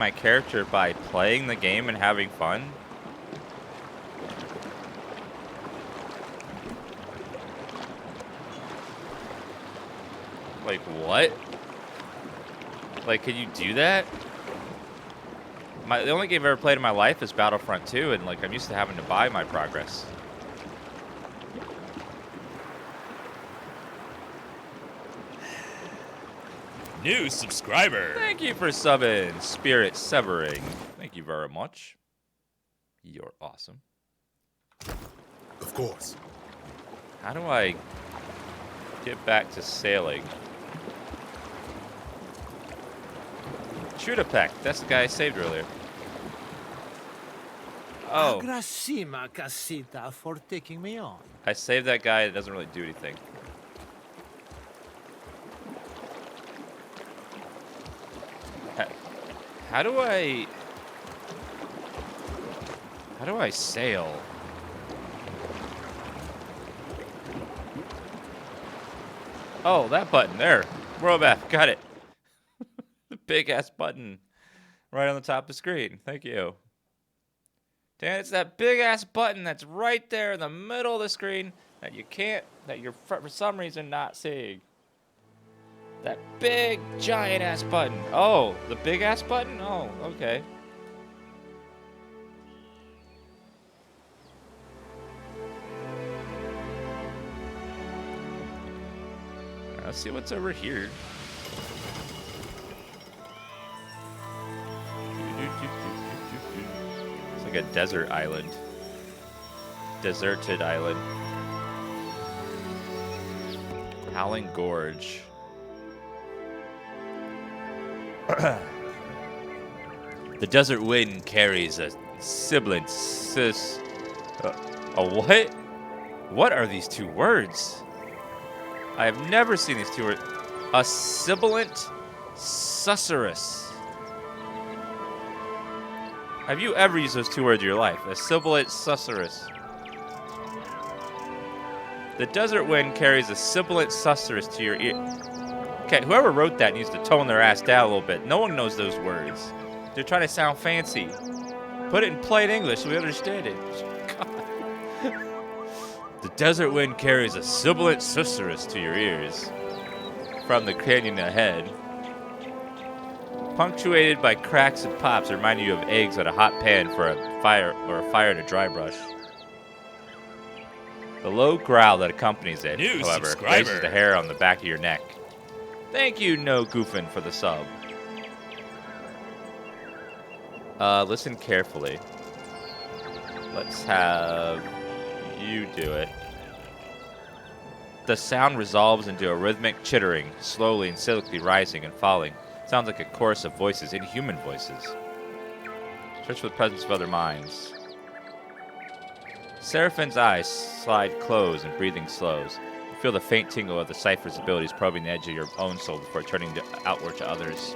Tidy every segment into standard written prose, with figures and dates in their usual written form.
my character by playing the game and having fun. Like, what? Like, can you do that? The only game I've ever played in my life is Battlefront 2, and, like, I'm used to having to buy my progress. New subscriber. Thank you for subbing, Spirit Severing. Thank you very much. You're awesome. Of course. How do I get back to sailing? Chudapek, that's the guy I saved earlier. Oh. Agrasima Casita for taking me on. I saved that guy, it doesn't really do anything. How do I sail? Oh, that button there. Robath, got it. The big ass button right on the top of the screen. Thank you. Dan, it's that big ass button that's right there in the middle of the screen that you're for some reason not seeing. That big, giant-ass button. Oh, the big-ass button? Oh, okay. Let's see what's over here. It's like a desert island. Deserted island. Howling Gorge. The desert wind carries a sibilant a what? What are these two words? I have never seen these two words. A sibilant susurrus. Have you ever used those two words in your life? A sibilant susurrus. The desert wind carries a sibilant susurrus to your ear. Okay, whoever wrote that needs to tone their ass down a little bit. No one knows those words. They're trying to sound fancy. Put it in plain English so we understand it. God. The desert wind carries a sibilant susurrus to your ears from the canyon ahead. Punctuated by cracks and pops reminding you of eggs on a hot pan for a fire or a fire in a dry brush. The low growl that accompanies it, however, raises the hair on the back of your neck. Thank you, No Goofin, for the sub. Listen carefully. Let's have you do it. The sound resolves into a rhythmic chittering, slowly and cyclically rising and falling. Sounds like a chorus of voices, inhuman voices. Search for the presence of other minds. Seraphine's eyes slide close and breathing slows. You feel the faint tingle of the cipher's abilities probing the edge of your own soul before turning outward to others.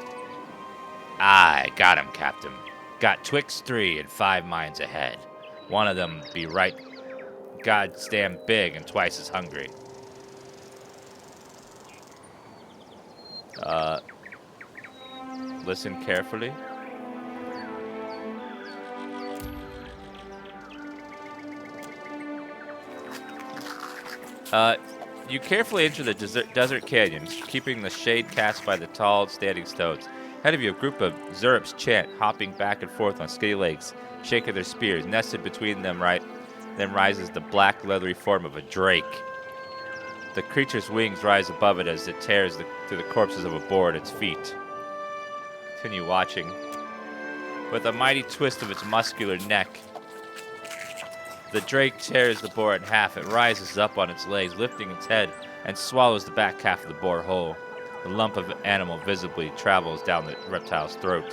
I got him, Captain. Got twixt 3 and 5 minds ahead. One of them be right goddamn big and twice as hungry. Listen carefully. You carefully enter the desert canyon, keeping the shade cast by the tall, standing stones. Ahead of you, a group of Zerps chant, hopping back and forth on skinny legs, shaking their spears. Nested between them rises the black, leathery form of a drake. The creature's wings rise above it as it tears through the corpses of a boar at its feet. Continue watching. With a mighty twist of its muscular neck, the drake tears the boar in half. It rises up on its legs, lifting its head, and swallows the back half of the boar whole. The lump of animal visibly travels down the reptile's throat.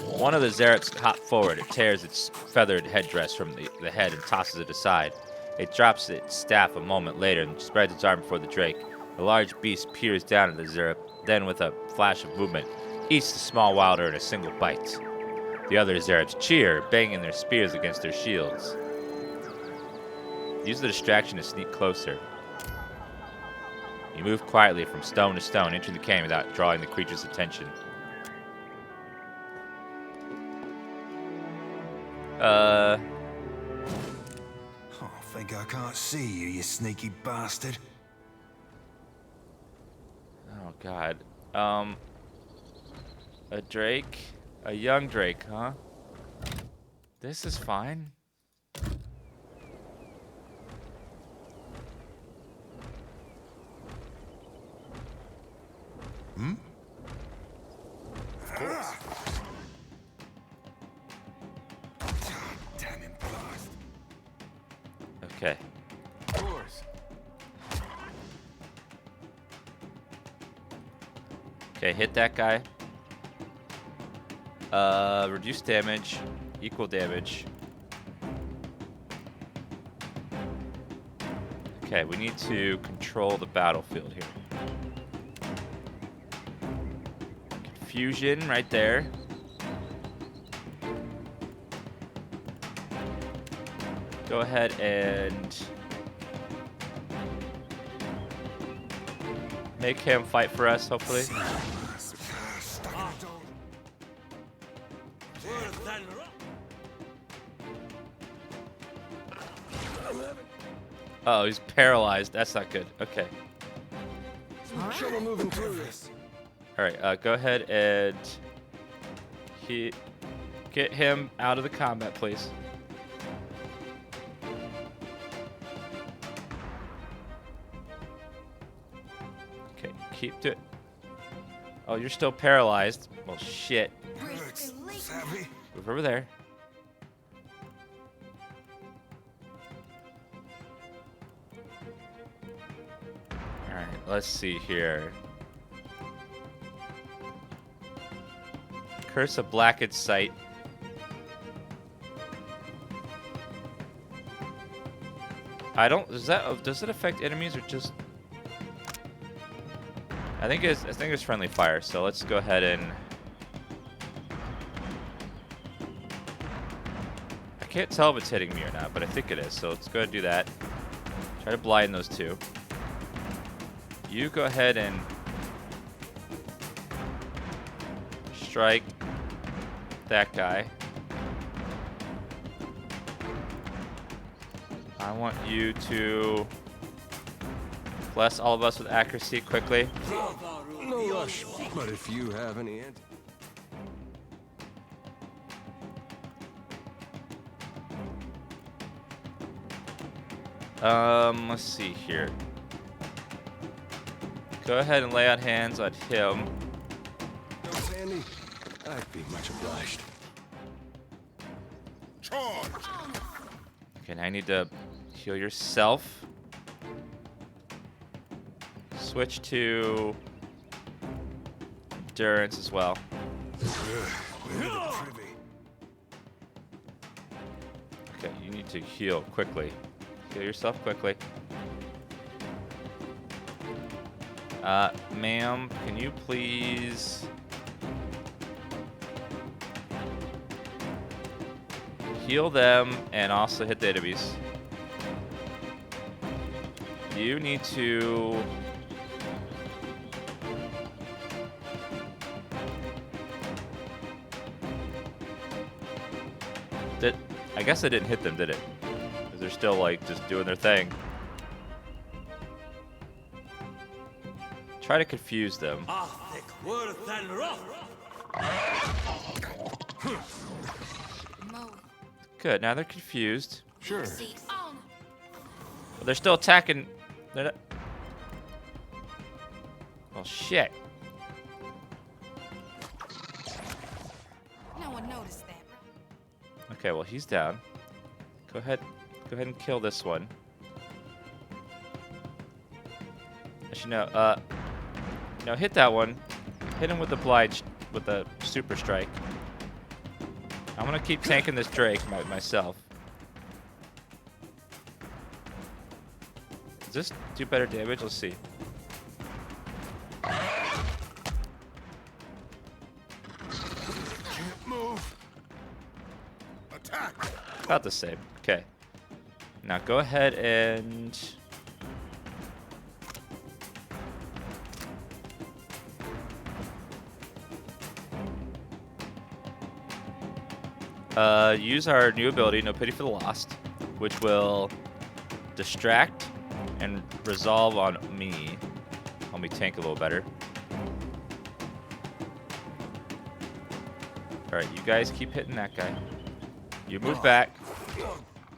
One of the Zerats hop forward. It tears its feathered headdress from the head and tosses it aside. It drops its staff a moment later and spreads its arm before the drake. The large beast peers down at the Zerat, then with a flash of movement, eats the small wilder in a single bite. The other Zerats cheer, banging their spears against their shields. Use the distraction to sneak closer. You move quietly from stone to stone, entering the canyon without drawing the creature's attention. Oh, think I can't see you, you sneaky bastard. Oh God. A drake, a young drake, huh? This is fine. Of course. Damn him, blast. Okay. Of course. Okay, hit that guy. Reduce damage, equal damage. Okay, we need to control the battlefield here. Confusion right there. Go ahead and make him fight for us, hopefully. Oh, he's paralyzed. That's not good. Okay. Trouble moving through this. All right. Go ahead and get him out of the combat, please. Okay. Keep it. Oh, you're still paralyzed. Well, shit. Hurts. Savvy. Move over there. Alright, let's see here. Curse of Blackened Sight. Does it affect enemies or just... I think it's friendly fire, so let's go ahead and... I can't tell if it's hitting me or not, but I think it is, so let's go ahead and do that. Try to blind those two. You go ahead and strike that guy. I want you to bless all of us with accuracy quickly. No rush, but if you have any answers. Let's see here. Go ahead and lay on hands on him. No, Sandy, I'd be much obliged. Charge! Okay, now I need to heal yourself. Switch to endurance as well. Okay, you need to heal quickly. Heal yourself quickly. Ma'am, can you please heal them and also hit the enemies? You need to I guess I didn't hit them, did it? Because they're still like just doing their thing. Try to confuse them. Good, now they're confused. Sure. But they're still attacking. They're not... Well, shit. No one noticed that. Okay, well, he's down. Go ahead and kill this one. Actually, no, hit that one. Hit him with the super strike. I'm gonna keep tanking this Drake myself. Does this do better damage? Let's see. Can't move. Attack! About the same. Okay. Now go ahead and Use our new ability, No Pity for the Lost, which will distract and resolve on me. Help me tank a little better. Alright, you guys keep hitting that guy. You move back.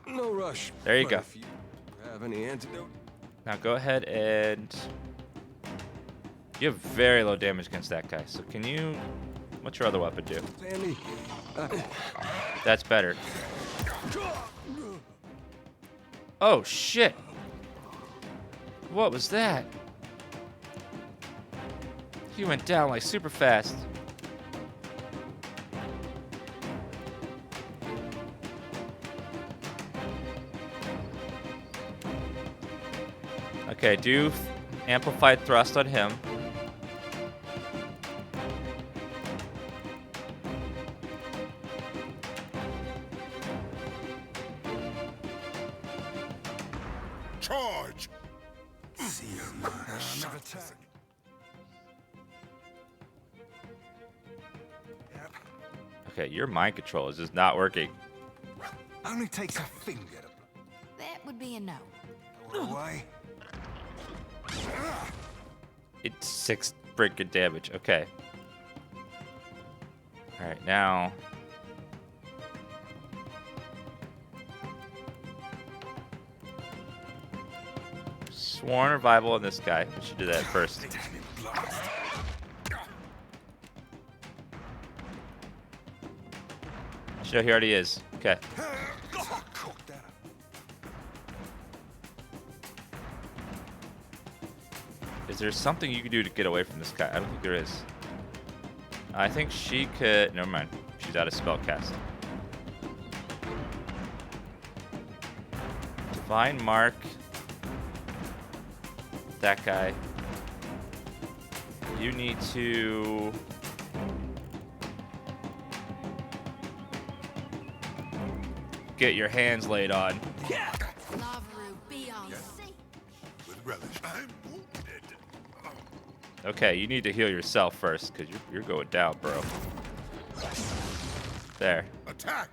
No rush. There you But go. If you have any antidote? Now go ahead and... You have very low damage against that guy. So can you... What's your other weapon do? Sandy. That's better. Oh, shit. What was that? He went down like super fast. Okay, do amplified thrust on him. Charge! See you, another attack. Yep. Okay, your mind control is just not working. Only takes a finger to That would be a no. blow away. It's 6 freaking damage. Okay. Alright, now. Sworn revival on this guy. We should do that first. Show he already is. Okay. Cook that up. Is there something you can do to get away from this guy? I don't think there is. I think she could... Never mind. She's out of spellcast. Divine Mark. That guy. You need to... Get your hands laid on. Laveru, be on sea. With relish. I'm wounded. Okay, you need to heal yourself first, because you're going down, bro. There. Attack!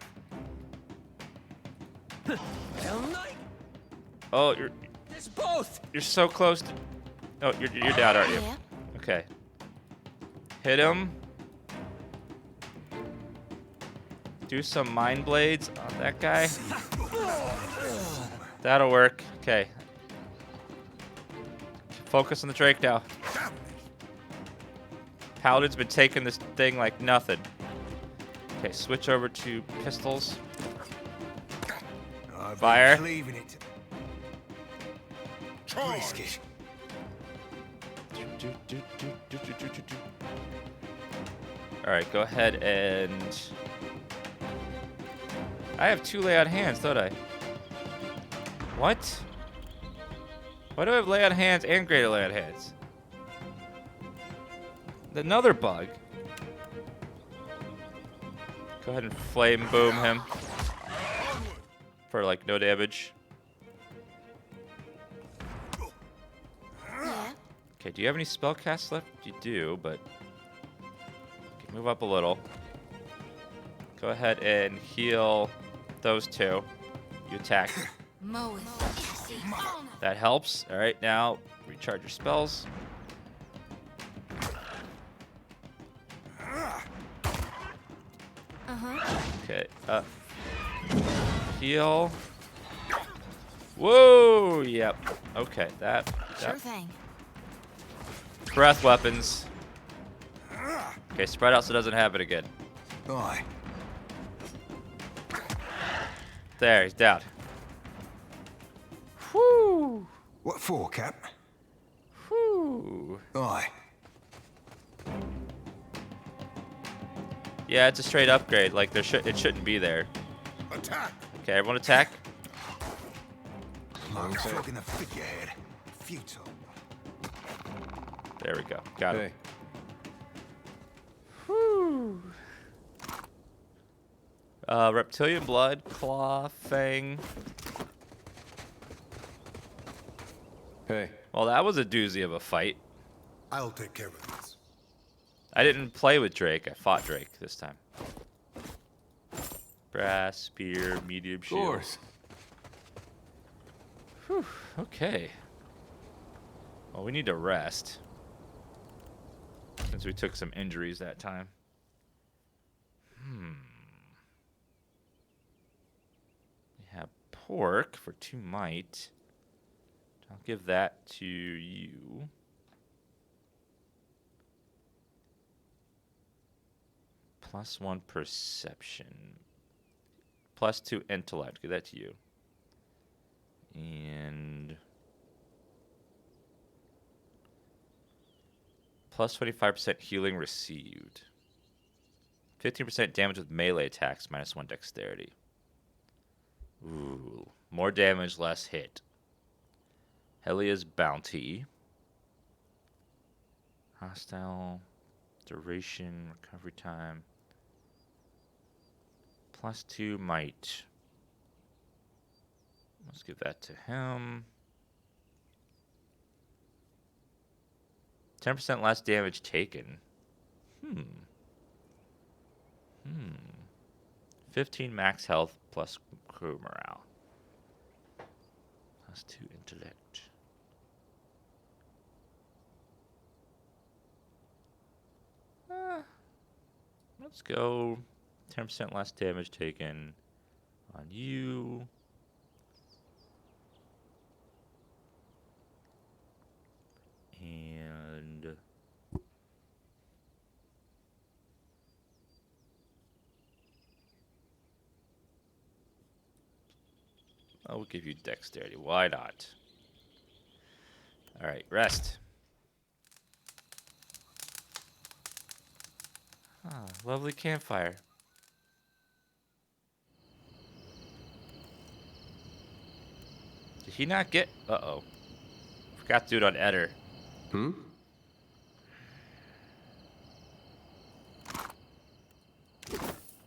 Oh, It's both. you're so close to... Oh, you're down, aren't you? Yeah. Okay. Hit him. Do some mind blades on that guy. That'll work. Okay. Focus on the Drake now. Paladin's been taking this thing like nothing. Okay, switch over to pistols. I've Fire. been leaving it. Risk it. Alright, go ahead and... I have 2 lay on hands, don't I? What? Why do I have lay on hands and greater lay on hands? Another bug. Go ahead and flame boom him. For like no damage. Yeah. Okay, do you have any spellcasts left? You do, but... Okay, move up a little. Go ahead and heal those 2. You attack. Moweth. That helps. Alright, now recharge your spells. Okay, heal. Whoa! Yep. Okay, that Sure thing. breath weapons. Okay, spread out so it doesn't happen again. Aye. There, he's down. Whoo! What for, Cap? Whoo! Aye. Yeah, it's a straight upgrade. Like it shouldn't be there. Attack! Okay, everyone attack. I'm flogging the figurehead. Futile. There we go. Got it. Hey. Whew. Reptilian blood, claw, fang. Hey. Well, that was a doozy of a fight. I'll take care of this. I didn't play with Drake. I fought Drake this time. grass, spear, medium Of shield. course. Whew, okay. Well, we need to rest. Since we took some injuries that time. We have pork for 2 might. I'll give that to you. +1 perception. +2 intellect. Give that to you. And +25% healing received. 15% damage with melee attacks, -1 dexterity. Ooh. More damage, less hit. Helia's bounty. Hostile duration, recovery time. +2 might. Let's give that to him. 10% less damage taken. 15 max health plus crew morale. +2 intellect. Let's go 10% less damage taken on you. And I will give you dexterity. Why not? All right, rest. Ah, lovely campfire. Did he not get? Uh-oh. Forgot to do it on Eder.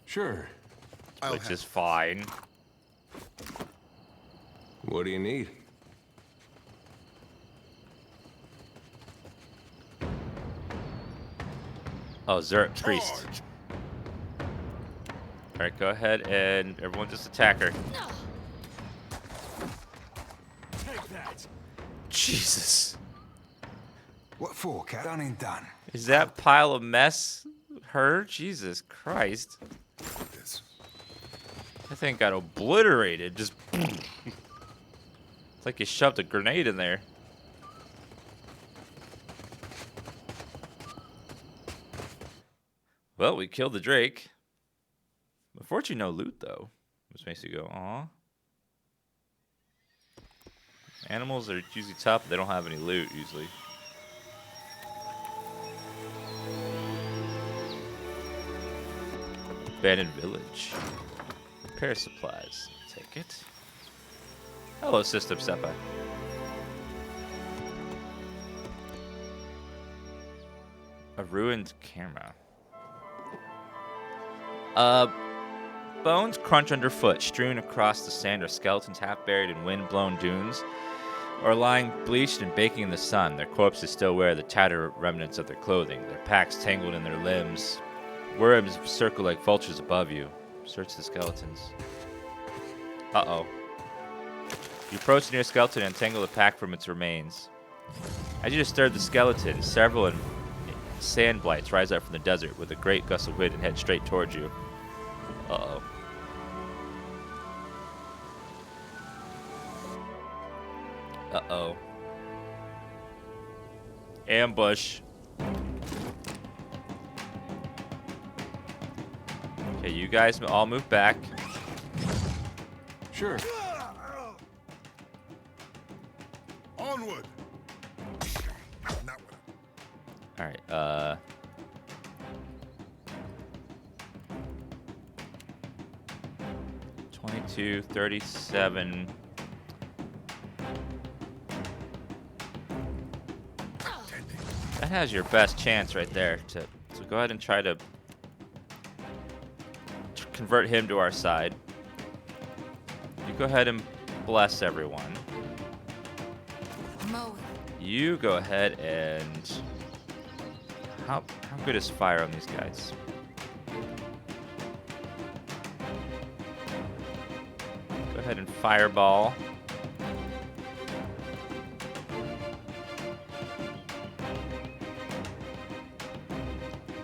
Sure. Which is fine. What do you need? Oh, Zerp, priest. Charge! All right, go ahead and everyone just attack her. Take that. Jesus. What for, cat? Done and done. Is that pile of mess her? Jesus Christ. This. That thing got obliterated. Just. It's like you shoved a grenade in there. Well, we killed the Drake. Unfortunately, no loot, though. Which makes you go, aw. Animals are usually tough, but they don't have any loot, usually. Abandoned village. Repair supplies. Take it. Hello, System Seppa. A ruined camera. Bones crunch underfoot, strewn across the sand are skeletons half buried in wind-blown dunes, or lying bleached and baking in the sun. Their corpses still wear the tattered remnants of their clothing, their packs tangled in their limbs. Worms circle like vultures above you. Search the skeletons. Uh-oh. You approach near a skeleton and untangle the pack from its remains. As you disturb the skeleton, several sand blights rise up from the desert with a great gust of wind and head straight towards you. Uh-oh. Uh-oh. Ambush. Okay, you guys all move back. Sure. Onward! Not with All right, 22, 37. That has your best chance right there. So go ahead and try to convert him to our side. You go ahead and bless everyone. Mow You go ahead and... How good is fire on these guys? ahead and fireball.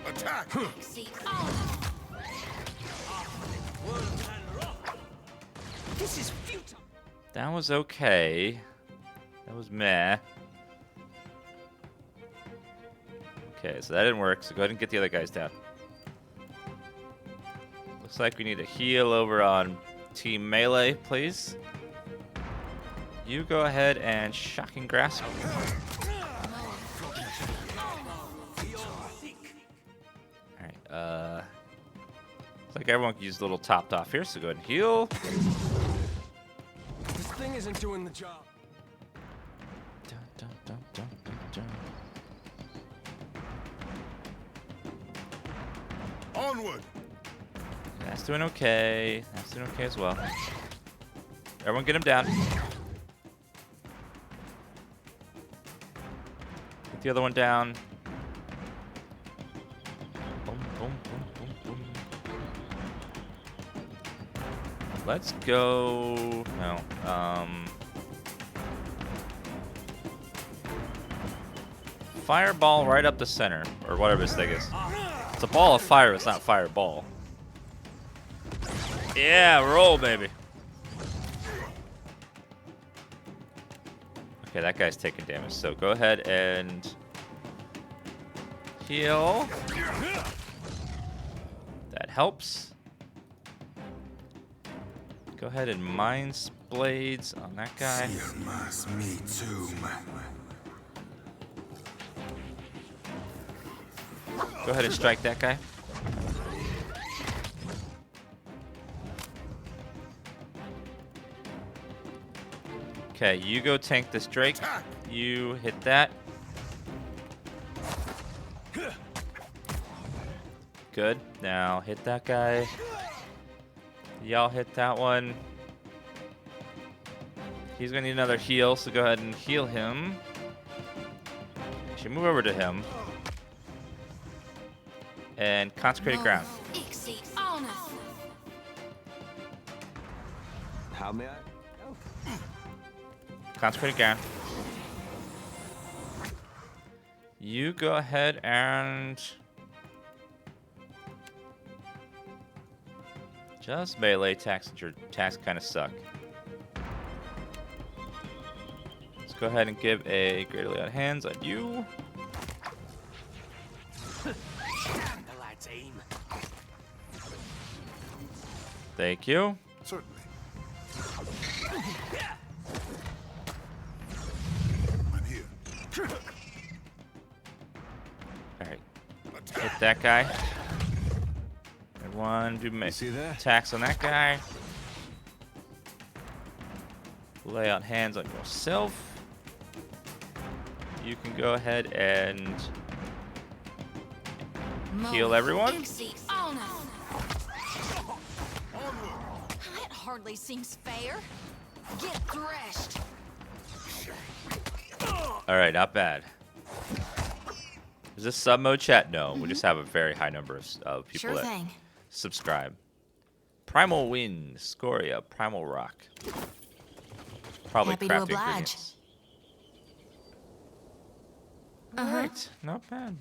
Attack! See honor. This is futile. That was okay. That was meh. Okay, so that didn't work, so go ahead and get the other guys down. Looks like we need a heal over on Team Melee, please. You go ahead and Shocking Grasp. Alright, looks like everyone can use a little topped off here, so go ahead and heal. This thing isn't doing the job. Dun, dun, dun, dun, dun, dun. Onward! That's doing okay. That's doing okay as well. Everyone get him down. Get the other one down. Boom, boom, boom, boom, boom. Let's go. No. Fireball right up the center, or whatever this thing is. It's a ball of fire, it's not fireball. Yeah, roll, baby. Okay, that guy's taking damage, so go ahead and heal. That helps. Go ahead and Mind's Blades on that guy. Me too, Go ahead and strike that guy. Okay, you go tank this Drake. You hit that. Good. Now hit that guy. Y'all hit that one. He's gonna need another heal, so go ahead and heal him. Actually, move over to him. And consecrated ground. Exceed honor. How may I? Consecrated ground. You go ahead and just melee attacks, and your attacks kind of suck. Let's go ahead and give a Greater Lay on Hands on you. Thank you. Certainly. I'm here. Alright. Hit that guy. Everyone do see that? attacks on that guy. Lay on hands on yourself. You can go ahead and heal everyone. Exceed honor. That hardly seems fair. Get threshed. Alright, not bad. Is this sub mode chat? No, we just have a very high number of people Sure that thing. subscribe. Primal Wind, Scoria, Primal Rock. Probably Happy to crafting oblige. ingredients. Alright, not bad.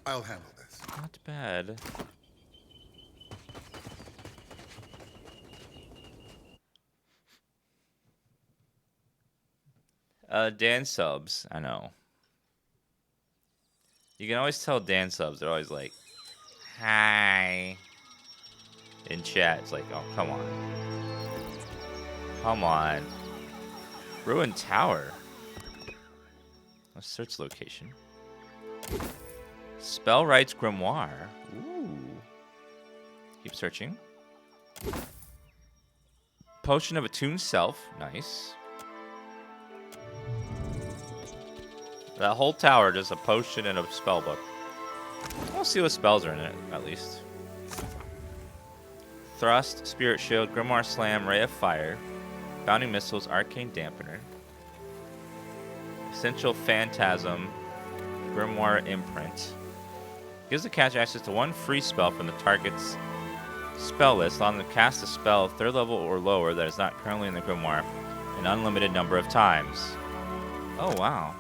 I'll handle this. Not bad. Dan subs, I know. You can always tell Dan subs, they're always like, hi. In chat, it's like, oh, come on. Come on. Ruined Tower. Let's search location. Spellwright's Grimoire. Ooh. Keep searching. Potion of Attuned Self. Nice. That whole tower, just a potion and a spell book. We'll see what spells are in it, at least. Thrust, Spirit Shield, Grimoire Slam, Ray of Fire, Bounding Missiles, Arcane Dampener, Essential Phantasm, Grimoire Imprint. Gives the catcher access to one free spell from the target's Spell list. On the cast a spell 3rd level or lower that is not currently in the grimoire an unlimited number of times. Oh, wow.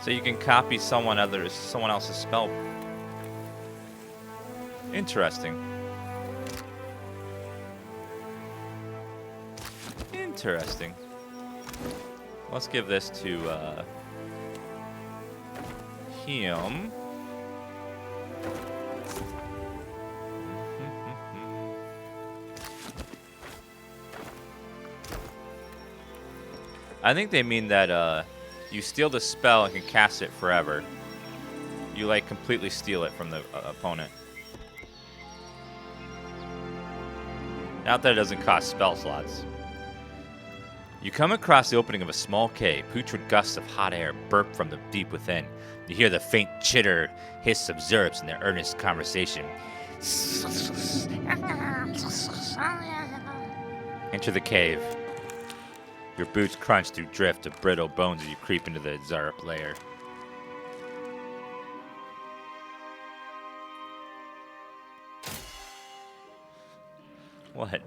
So you can copy someone else's spell. Interesting. Interesting. Let's give this to him. I think they mean that you steal the spell and can cast it forever. You like completely steal it from the opponent. Not that it doesn't cost spell slots. You come across the opening of a small cave. Putrid gusts of hot air burp from the deep within. You hear the faint chitter hiss of Zerps in their earnest conversation. Enter the cave. Your boots crunch through drift of brittle bones as you creep into the Zerp lair. What?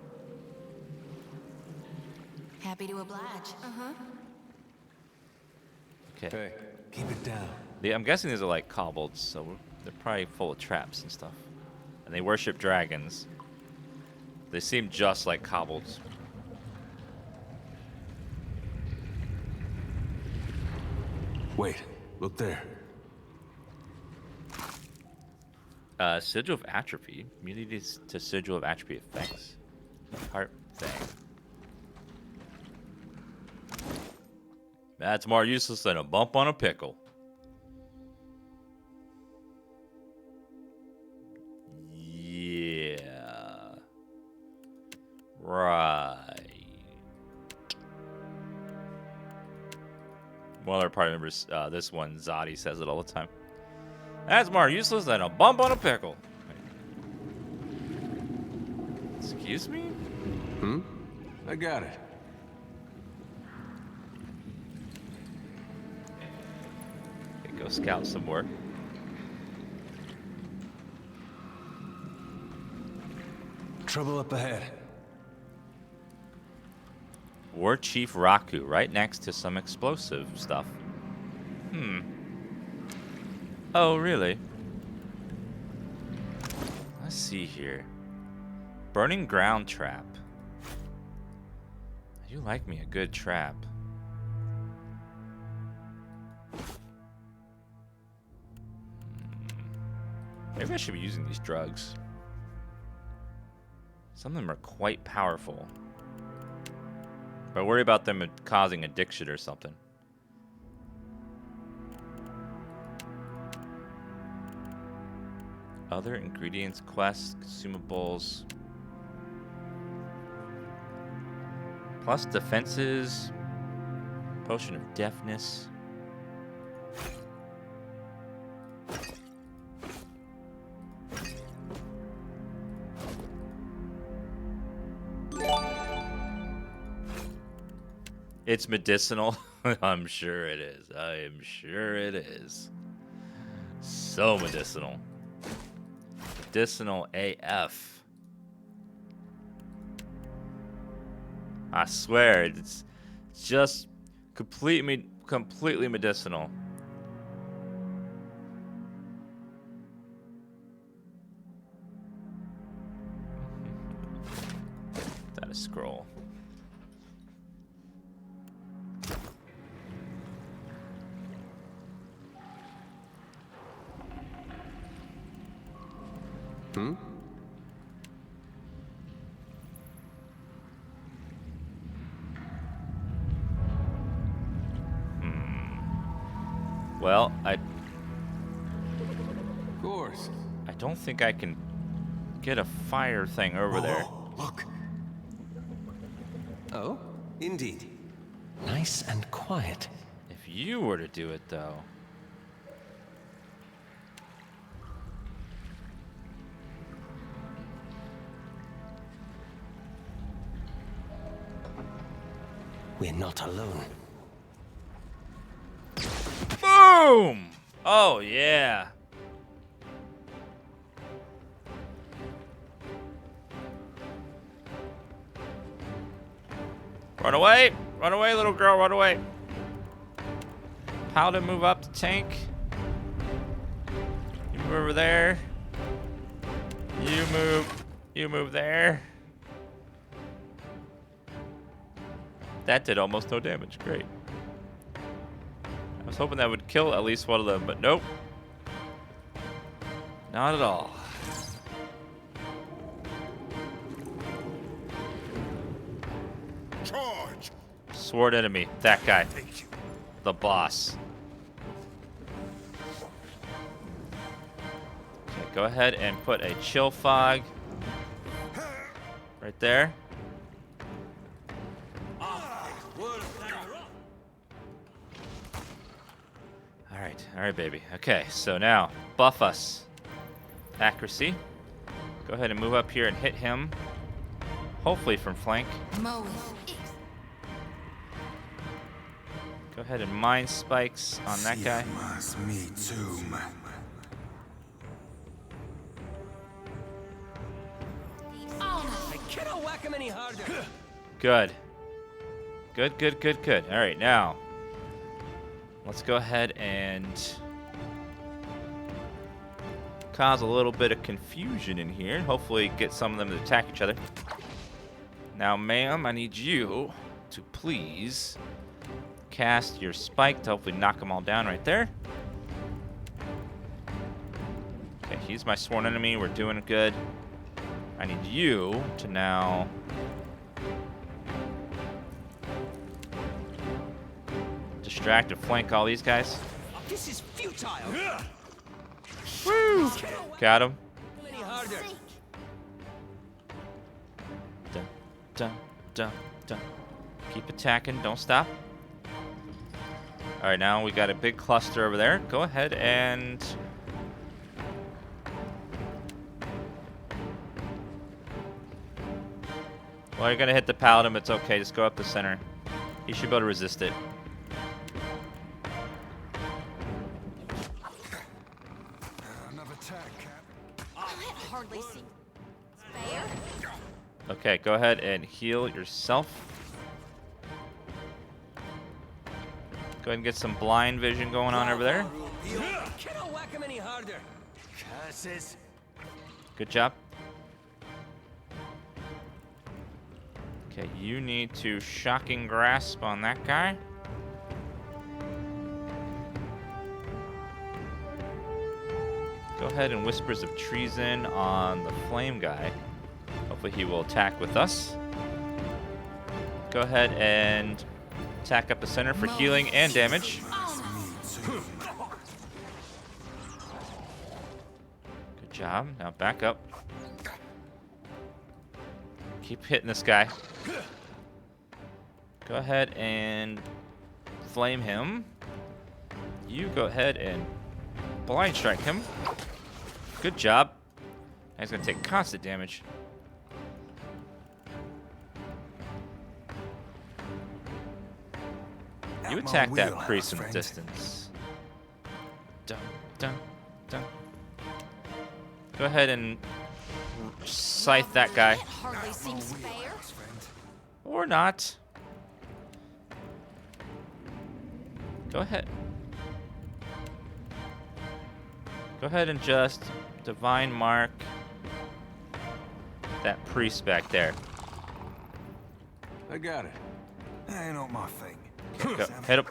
Happy to oblige. Okay. Hey, keep it down. I'm guessing these are like kobolds, so they're probably full of traps and stuff. And they worship dragons. They seem just like kobolds. Wait, look there. Sigil of Atrophy. Immunity to Sigil of Atrophy effects. Heart thing. That's more useless than a bump on a pickle. Yeah. Right. One other party members, this one, Zadi, says it all the time. That's more useless than a bump on a pickle. Excuse me? I got it. Okay, go scout some more. Trouble up ahead. War Chief Raku, right next to some explosive stuff. Oh, really? Let's see here. Burning ground trap. You like me a good trap. Maybe I should be using these drugs. Some of them are quite powerful. But I worry about them causing addiction or something. Other ingredients, quests, consumables. Plus defenses. Potion of deafness. It's medicinal. I'm sure it is. I am sure it is. So medicinal. Medicinal AF. I swear, it's just completely medicinal. That is scroll. Well, Of course. I don't think I can get a fire thing over there. Whoa, look. Oh, indeed. Nice and quiet. If you were to do it, though. We're not alone. Boom! Oh, yeah. Run away! Run away, little girl, run away. Paladin, move up to tank. You move over there. You move there. That did almost no damage. Great. I was hoping that would kill at least one of them, but nope. Not at all. Charge! Sword enemy. That guy. Thank you. The boss. Okay, go ahead and put a chill fog right there. All right, baby. Okay, so now buff us. Accuracy. Go ahead and move up here and hit him. Hopefully from flank. Moweth. Go ahead and mine spikes on that guy. Me too. On him. I cannot whack him any harder. Good. Good, good, good, good. All right, now let's go ahead and cause a little bit of confusion in here and hopefully get some of them to attack each other. Now, ma'am, I need you to please cast your spike to hopefully knock them all down right there. Okay, he's my sworn enemy. We're doing good. I need you to now distract and flank all these guys. This is futile. Woo! Got him. Any harder. Dun, dun, dun, dun. Keep attacking. Don't stop. All right, now we got a big cluster over there. Go ahead and well, you're gonna hit the paladin. It's okay. Just go up the center. He should be able to resist it. Another attack, Cap. That hardly seems fair. Okay, go ahead and heal yourself. Go ahead and get some blind vision going on over there. Cannot whack him any harder. Curses. Good job. Okay, you need to shocking grasp on that guy. Go ahead and whispers of treason on the flame guy. Hopefully he will attack with us. Go ahead and attack up the center for healing and damage. Good job. Now back up. Keep hitting this guy. Go ahead and flame him. You go ahead and blind strike him. Good job. He's gonna take constant damage. You attack that priest from the distance. Dun, dun, dun. Go ahead and scythe that guy. That hardly seems fair. Or not. Go ahead. Go ahead and just divine mark that priest back there. I got it. That ain't not my thing. Okay, go. Hit him.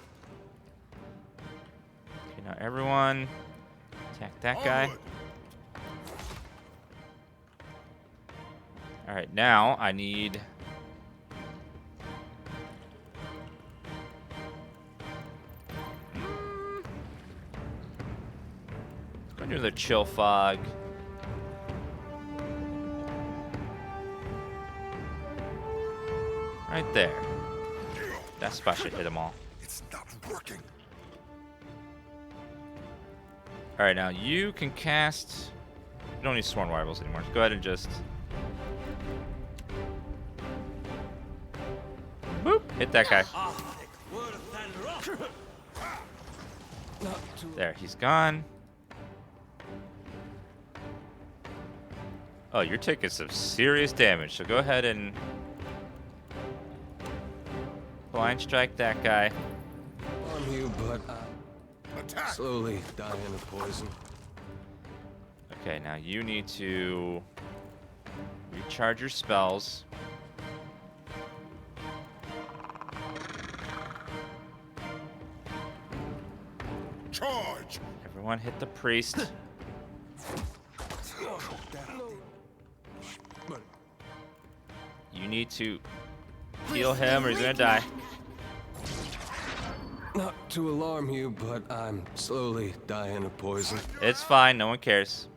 Okay, now everyone attack that guy. Alright, now I need let's go into the chill fog. Right there. That spot should hit them all. It's not working. Alright, now you can cast. You don't need Sworn Rivals anymore. Go ahead and just. Boop! Hit that guy. There, he's gone. Oh, you're taking some serious damage, so go ahead and blind strike that guy. On you, but Attack! slowly dying of poison. Okay, now you need to recharge your spells. Charge! Everyone hit the priest. You need to heal him or he's gonna die. Not to alarm you, but I'm slowly dying of poison. It's fine, no one cares.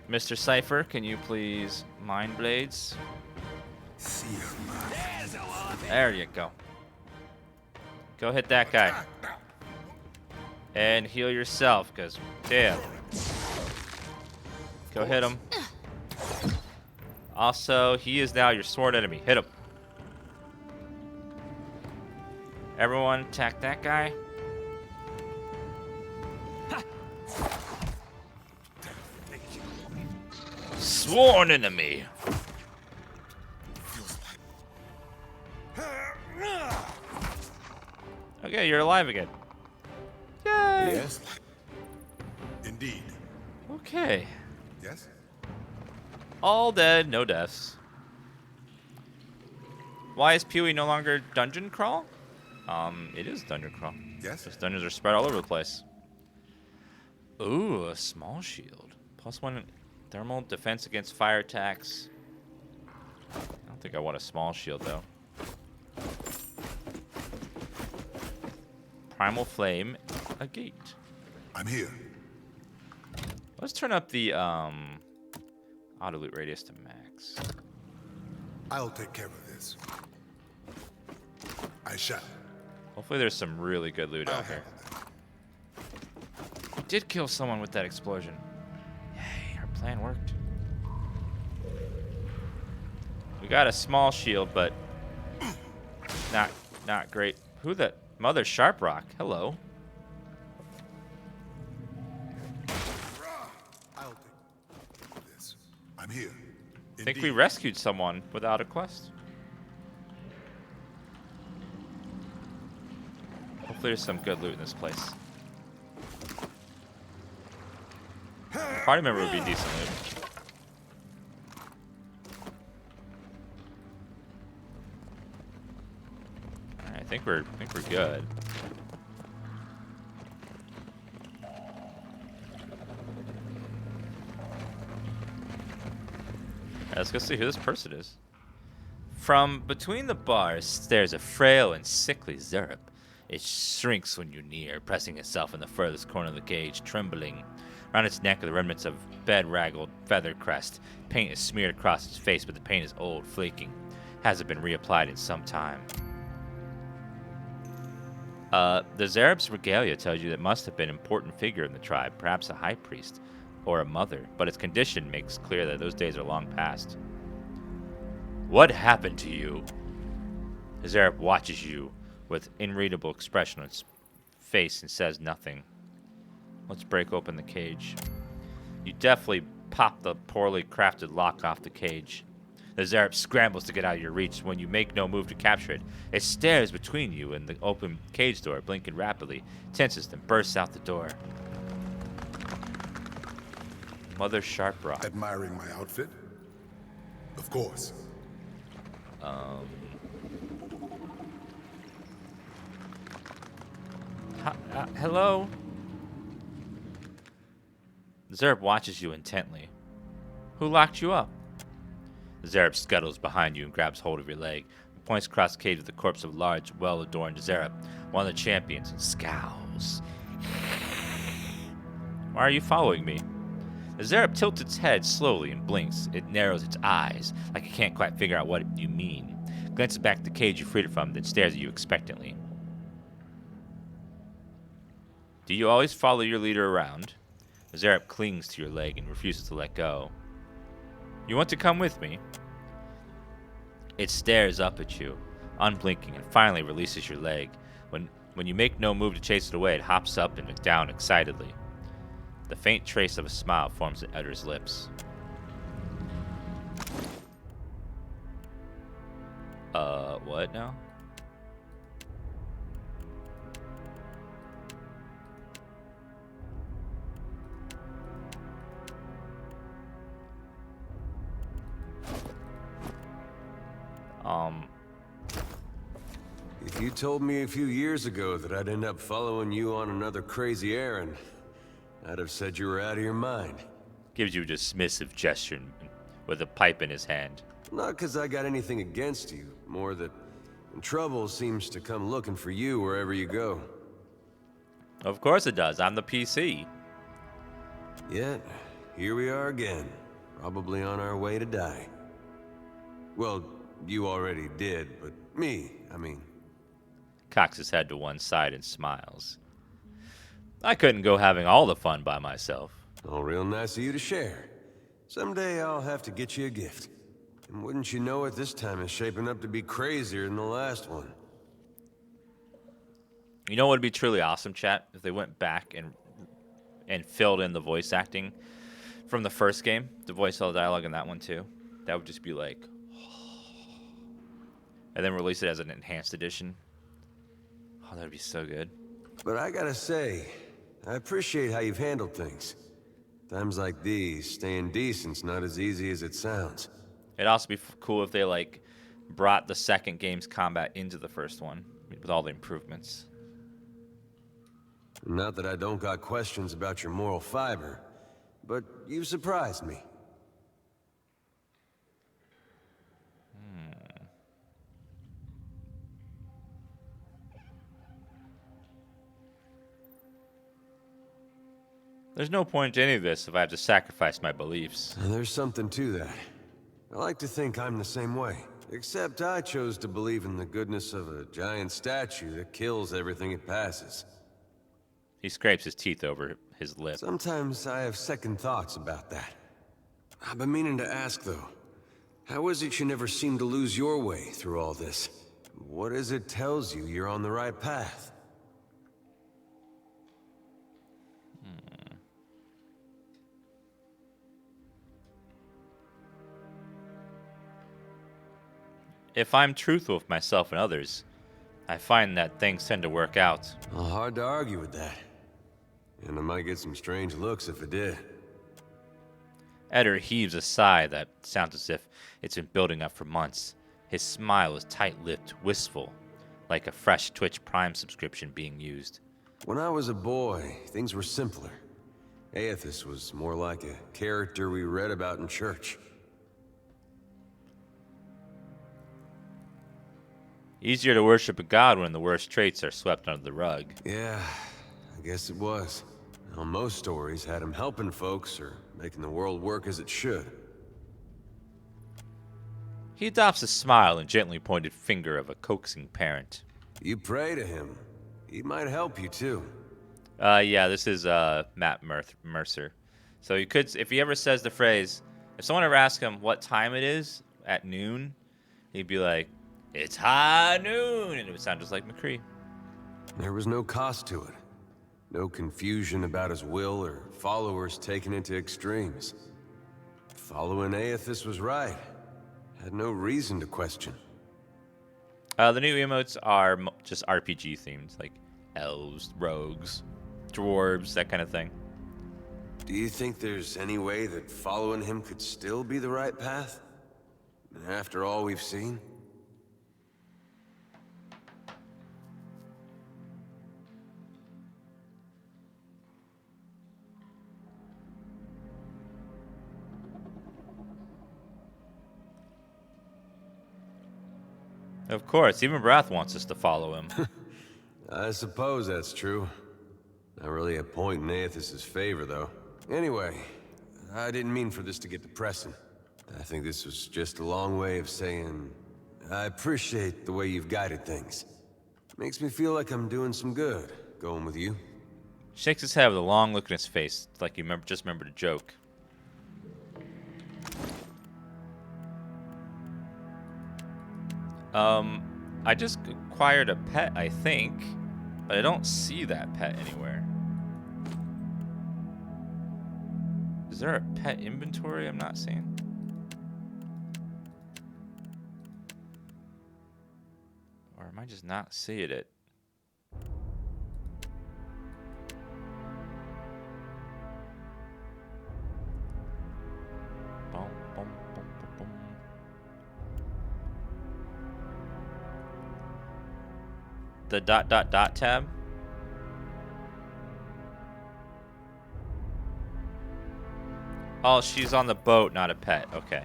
Mr. Cypher, can you please Mind Blades? See her, man. There you go. Go hit that guy. And heal yourself, because, damn. Go hit him. Also, he is now your sword enemy. Hit him. Everyone attack that guy. Sworn enemy. Okay, you're alive again. Yay. Yes? Indeed. Okay. Yes? All dead, no deaths. Why is Pewee no longer dungeon crawl? It is dungeon crawl. Yes? Those dungeons are spread all over the place. Ooh, a small shield. +1 thermal defense against fire attacks. I don't think I want a small shield though. Primal flame, a gate. I'm here. Let's turn up the auto loot radius to max. I'll take care of this. I shall. Hopefully there's some really good loot out here. We did kill someone with that explosion. Yay, our plan worked. We got a small shield, but not great. Who the Mother Sharprock? Hello. I'll take this. I'm here. I think we rescued someone without a quest. Hopefully there's some good loot in this place. Party member would be decent loot. Alright, I think we're good. Let's go see who this person is. From between the bars stares a frail and sickly Zerup. It shrinks when you near, pressing itself in the furthest corner of the cage, trembling. Around its neck are the remnants of bed-raggled feather crest. Paint is smeared across its face, but the paint is old, flaking. Hasn't been reapplied in some time. The Zerup's regalia tells you that it must have been an important figure in the tribe, perhaps a high priest or a mother, but its condition makes clear that those days are long past. What happened to you? Zerup watches you with unreadable expression on its face and says nothing. Let's break open the cage. You definitely pop the poorly crafted lock off the cage. The Zerup scrambles to get out of your reach when you make no move to capture it. It stares between you and the open cage door, blinking rapidly, tenses, then bursts out the door. Mother Sharprock. Admiring my outfit? Of course. Hello? Zerup watches you intently. Who locked you up? Zerup scuttles behind you and grabs hold of your leg. He points across the cage with the corpse of a large, well-adorned Zerup, one of the champions, and scowls. Why are you following me? The Zerup tilts its head slowly and blinks. It narrows its eyes, like it can't quite figure out what you mean. Glances back at the cage you freed it from, then stares at you expectantly. Do you always follow your leader around? The Zerup clings to your leg and refuses to let go. You want to come with me? It stares up at you, unblinking, and finally releases your leg. When When you make no move to chase it away, it hops up and down excitedly. The faint trace of a smile forms at Edder's lips. What now? If you told me a few years ago that I'd end up following you on another crazy errand, I'd have said you were out of your mind. Gives you a dismissive gesture with a pipe in his hand. Not because I got anything against you, more that trouble seems to come looking for you wherever you go. Of course it does. I'm the PC. Yet, here we are again, probably on our way to die. Well, you already did, but me, I mean. Cocks his head to one side and smiles. I couldn't go having all the fun by myself. All real nice of you to share. Someday I'll have to get you a gift. And wouldn't you know it, this time is shaping up to be crazier than the last one. You know what would be truly awesome, chat? If they went back and filled in the voice acting from the first game, the voice all dialogue in that one too. That would just be like, and then release it as an enhanced edition. Oh, that'd be so good. But I gotta say, I appreciate how you've handled things. Times like these, staying decent's not as easy as it sounds. It'd also be cool if they like brought the second game's combat into the first one with all the improvements. Not that I don't got questions about your moral fiber, but you've surprised me. There's no point to any of this if I have to sacrifice my beliefs. There's something to that. I like to think I'm the same way. Except I chose to believe in the goodness of a giant statue that kills everything it passes. He scrapes his teeth over his lip. Sometimes I have second thoughts about that. I've been meaning to ask, though. How is it you never seem to lose your way through all this? What is it tells you you're on the right path? If I'm truthful with myself and others, I find that things tend to work out. Well, hard to argue with that. And I might get some strange looks if it did. Edder heaves a sigh that sounds as if it's been building up for months. His smile is tight-lipped, wistful, like a fresh Twitch Prime subscription being used. When I was a boy, things were simpler. Aethys was more like a character we read about in church. Easier to worship a god when the worst traits are swept under the rug. Yeah, I guess it was. Well, most stories had him helping folks or making the world work as it should. He adopts a smile and gently pointed finger of a coaxing parent. You pray to him. He might help you too. Yeah, this is Matt Mercer. So you could, if he ever says the phrase, if someone ever asks him what time it is at noon, he'd be like, "It's high noon," and it would sound just like McCree. There was no cost to it. No confusion about his will or followers taken into extremes. Following Aethys was right. Had no reason to question. The new emotes are just RPG themed, like elves, rogues, dwarves, that kind of thing. Do you think there's any way that following him could still be the right path? After all we've seen? Of course, even Wrath wants us to follow him. I suppose that's true. Not really a point in Aethys' favor, though. Anyway, I didn't mean for this to get depressing. I think this was just a long way of saying, I appreciate the way you've guided things. Makes me feel like I'm doing some good, going with you. Shakes his head with a long look in his face, like he just remembered a joke. I just acquired a pet, I think. But I don't see that pet anywhere. Is there a pet inventory I'm not seeing? Or am I just not seeing it? Boom, boom, boom, boom, boom. The ... tab? Oh, she's on the boat, not a pet. Okay.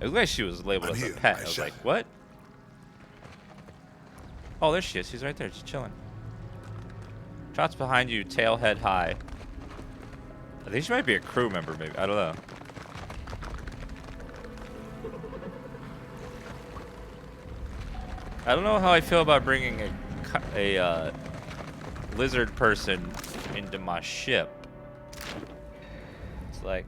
It looked like she was labeled I'm as a here, pet. my I was shadow. like, what? Oh, there she is. She's right there, just chilling. Trots behind you, tail head high. I think she might be a crew member, maybe. I don't know. I don't know how I feel about bringing a lizard person into my ship. It's like,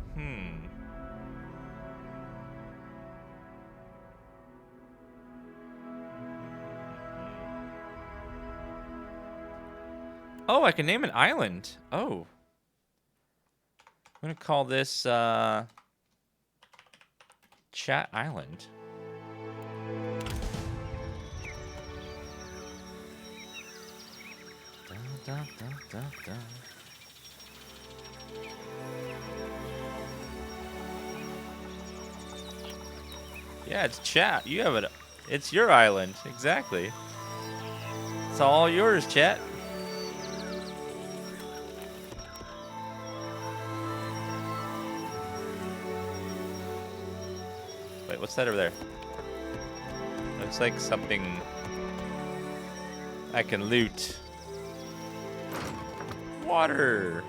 Oh, I can name an island. Oh. I'm gonna call this Chat Island. Dun, dun, dun, dun. Yeah, it's chat. You have it. It's your island. Exactly. It's all yours, chat. Wait, what's that over there? Looks like something I can loot. Water.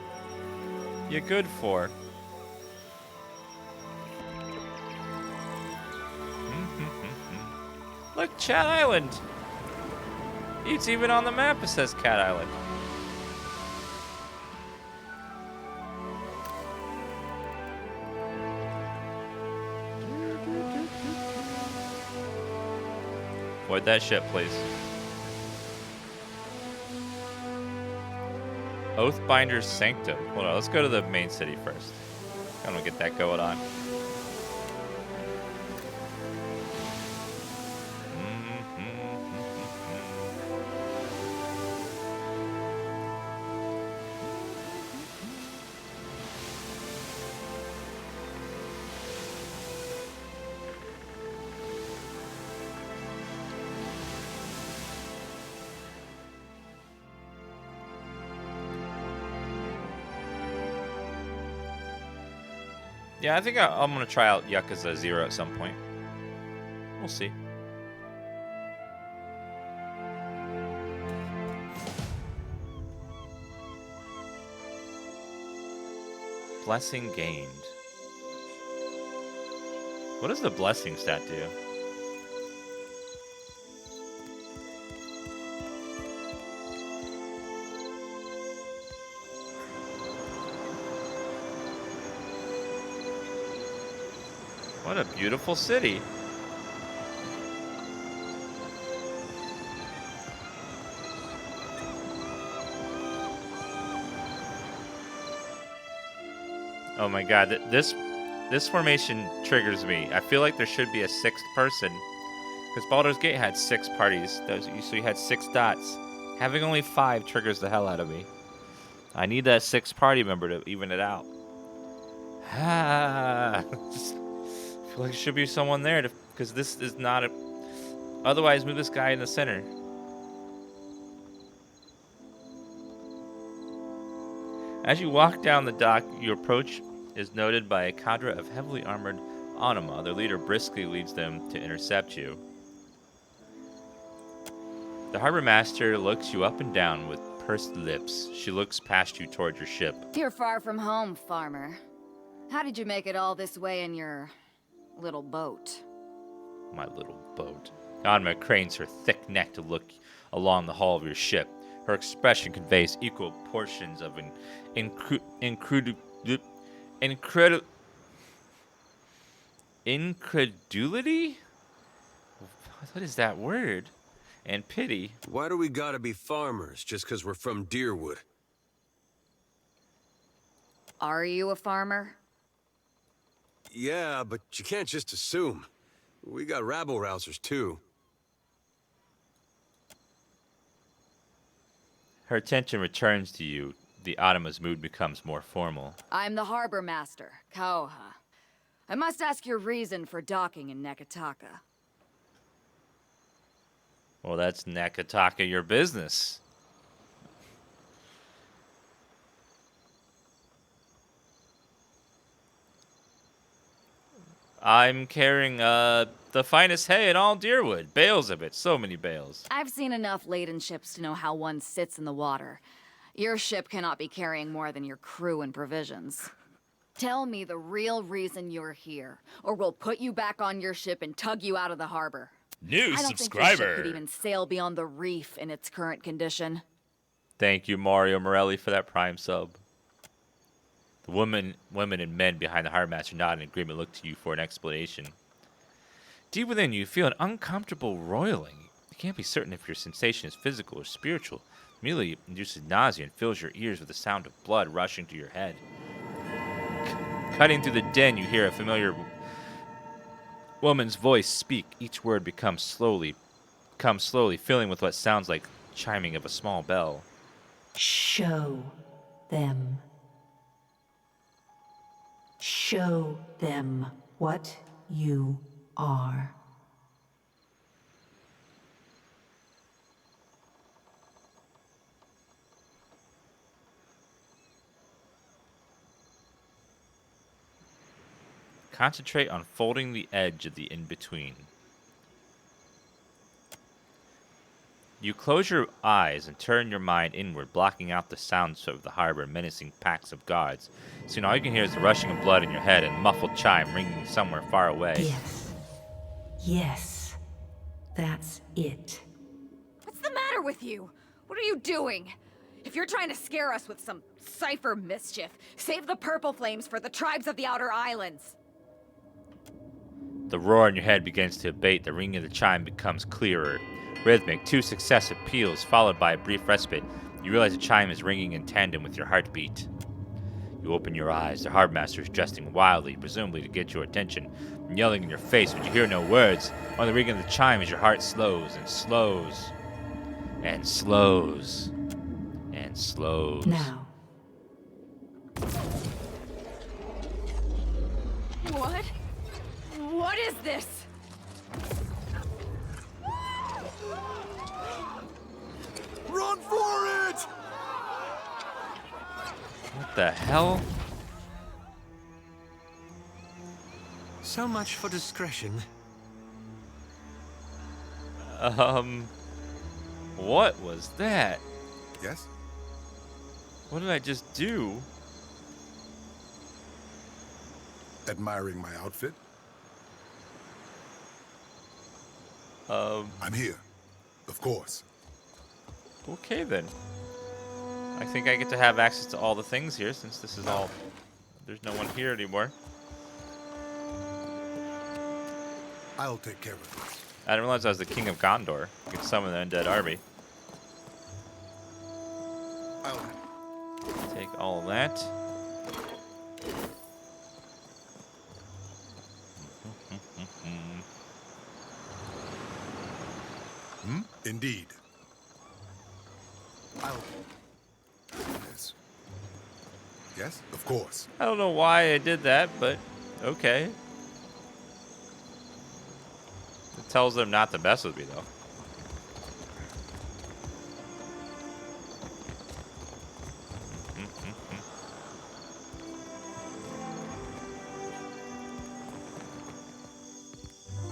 You're good for. Look, Cat Island. It's even on the map. It says Cat Island. Avoid that ship, please. Oathbinder's Sanctum. Hold on, let's go to the main city first. I'm gonna get that going on. Yeah, I think I'm going to try out Yakuza 0 at some point. We'll see. Blessing gained. What does the blessing stat do? What a beautiful city. Oh my god, this formation triggers me. I feel like there should be a sixth person. Because Baldur's Gate had 6 parties, so you had 6 dots. Having only 5 triggers the hell out of me. I need that 6th party member to even it out. I feel like there should be someone there, because this is not a... Otherwise, move this guy in the center. As you walk down the dock, your approach is noted by a cadre of heavily armored Anima. Their leader briskly leads them to intercept you. The harbor master looks you up and down with pursed lips. She looks past you toward your ship. You're far from home, farmer. How did you make it all this way in your little boat? My little boat. Anima cranes her thick neck to look along the hull of your ship. Her expression conveys equal portions of an incredulity? What is that word? and pity. Why do we gotta be farmers just because we're from Deerwood? Are you a farmer? Yeah, but you can't just assume. We got rabble-rousers, too. Her attention returns to you. The Automa's mood becomes more formal. I'm the harbor master, Kauha. I must ask your reason for docking in Neketaka. Well, that's Neketaka, your business. I'm carrying the finest hay in all Deerwood. Bales of it. So many bales. I've seen enough laden ships to know how one sits in the water. Your ship cannot be carrying more than your crew and provisions. Tell me the real reason you're here, or we'll put you back on your ship and tug you out of the harbor. New I don't think your subscriber. ship could even sail beyond the reef in its current condition. Thank you, Mario Morelli, for that Prime sub. The women and men behind the harbor master nod in agreement, look to you for an explanation. Deep within you feel an uncomfortable roiling. You can't be certain if your sensation is physical or spiritual. Immediately induces nausea and fills your ears with the sound of blood rushing to your head. Cutting through the din, you hear a familiar woman's voice speak. Each word comes slowly, filling with what sounds like chiming of a small bell. Show them. Show them what you are. Concentrate on folding the edge of the in-between. You close your eyes and turn your mind inward, blocking out the sounds of the harbor and menacing packs of guards. Soon all you can hear is the rushing of blood in your head and muffled chime ringing somewhere far away. Yes. Yes. That's it. What's the matter with you? What are you doing? If you're trying to scare us with some cipher mischief, save the purple flames for the tribes of the Outer Islands. The roar in your head begins to abate. The ringing of the chime becomes clearer. Rhythmic, 2 successive peals followed by a brief respite. You realize the chime is ringing in tandem with your heartbeat. You open your eyes. The harbor master is jesting wildly, presumably to get your attention, and yelling in your face, but you hear no words. On the ringing of the chime as your heart slows and slows and slows and slows. Now. What? What is this? Run for it! What the hell? So much for discretion. What was that? Yes? What did I just do? Admiring my outfit? I'm here. Of course. Okay then. I think I get to have access to all the things here since this is all... There's no one here anymore. I'll take care of this. I didn't realize I was the king of Gondor. I could summon the undead army. I'll... Take all of that. Indeed. I'll... Yes. Yes, of course. I don't know why I did that, but okay. It tells them not to mess with me, though.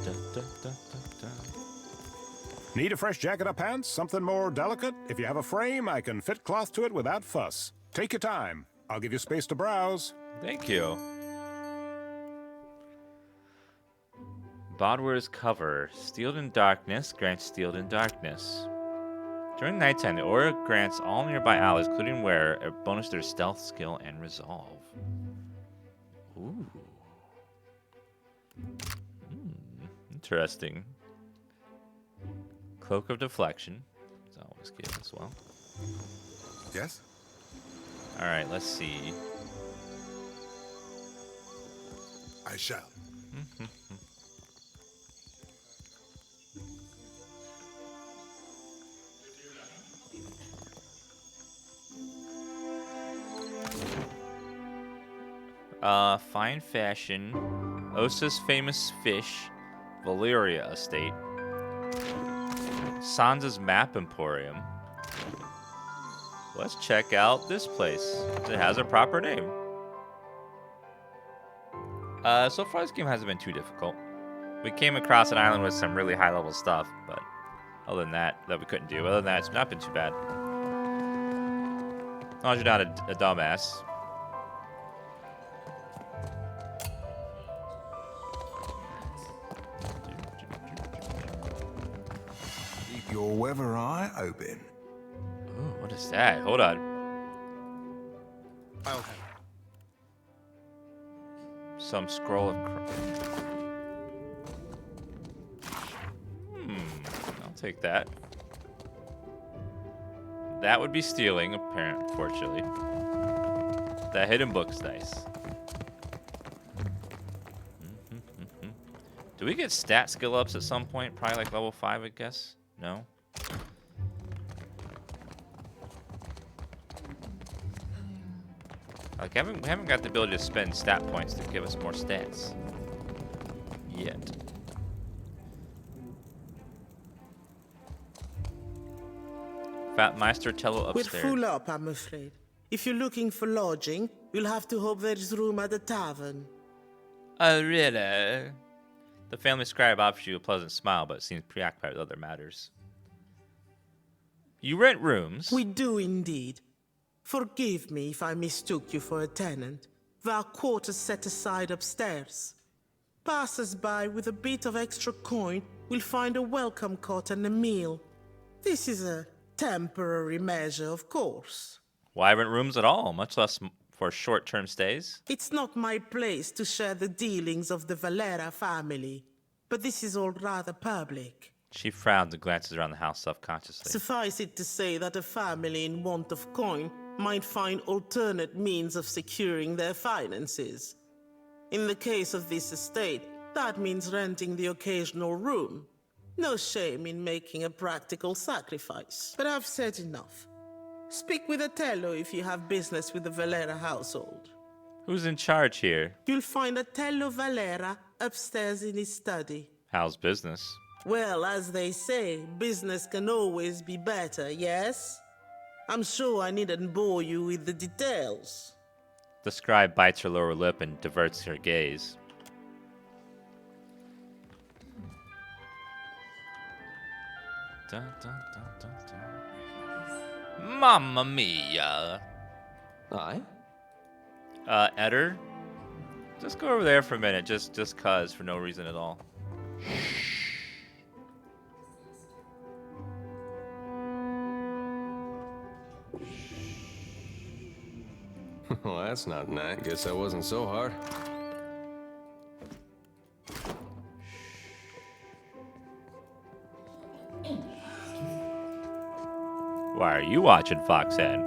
Da, da, da, da, da. Need a fresh jacket or pants? Something more delicate? If you have a frame, I can fit cloth to it without fuss. Take your time. I'll give you space to browse. Thank you. Bodwar's cover. Steeled in Darkness grants Steeled in Darkness. During nighttime, the aura grants all nearby allies, including wearer, a bonus to their stealth, skill, and resolve. Ooh. Interesting. Cloak of Deflection. It's always good as well. Yes? All right, let's see. I shall. Fine fashion. Osa's famous fish. Valeria estate. Sansa's map emporium. Let's check out this place. It has a proper name. So far this game hasn't been too difficult. We came across an island with some really high level stuff, but other than that we couldn't do. Other than that, it's not been too bad. As long as you're not a dumbass. Keep your weather eye open. Ooh, what is that? Hold on. I'll Some scroll of... I'll take that. That would be stealing, unfortunately. That hidden book's nice. Do we get stat skill ups at some point? Probably like level 5, I guess? No? Like, we haven't got the ability to spend stat points to give us more stats. Yet. Fat Meister Tello upstairs. We're full up, I'm afraid. If you're looking for lodging, you'll have to hope there's room at the tavern. Oh, really? The family scribe offers you a pleasant smile, but seems preoccupied with other matters. You rent rooms? We do indeed. Forgive me if I mistook you for a tenant. There are quarters set aside upstairs. Passers-by with a bit of extra coin will find a welcome cot and a meal. This is a temporary measure, of course. Why rent rooms at all, much less for short-term stays? It's not my place to share the dealings of the Valera family, but this is all rather public. She frowns and glances around the house self-consciously. Suffice it to say that a family in want of coin might find alternate means of securing their finances. In the case of this estate, that means renting the occasional room. No shame in making a practical sacrifice. But I've said enough. Speak with Otello if you have business with the Valera household. Who's in charge here? You'll find Otello Valera upstairs in his study. How's business? Well, as they say, business can always be better, yes? I'm sure I needn't bore you with the details. The scribe bites her lower lip and diverts her gaze. Dun, dun, dun, dun, dun. Mamma mia! Aye? Eder? Just go over there for a minute, just cause, for no reason at all. Well, that's not nice. Guess that wasn't so hard. Why are you watching Foxhead?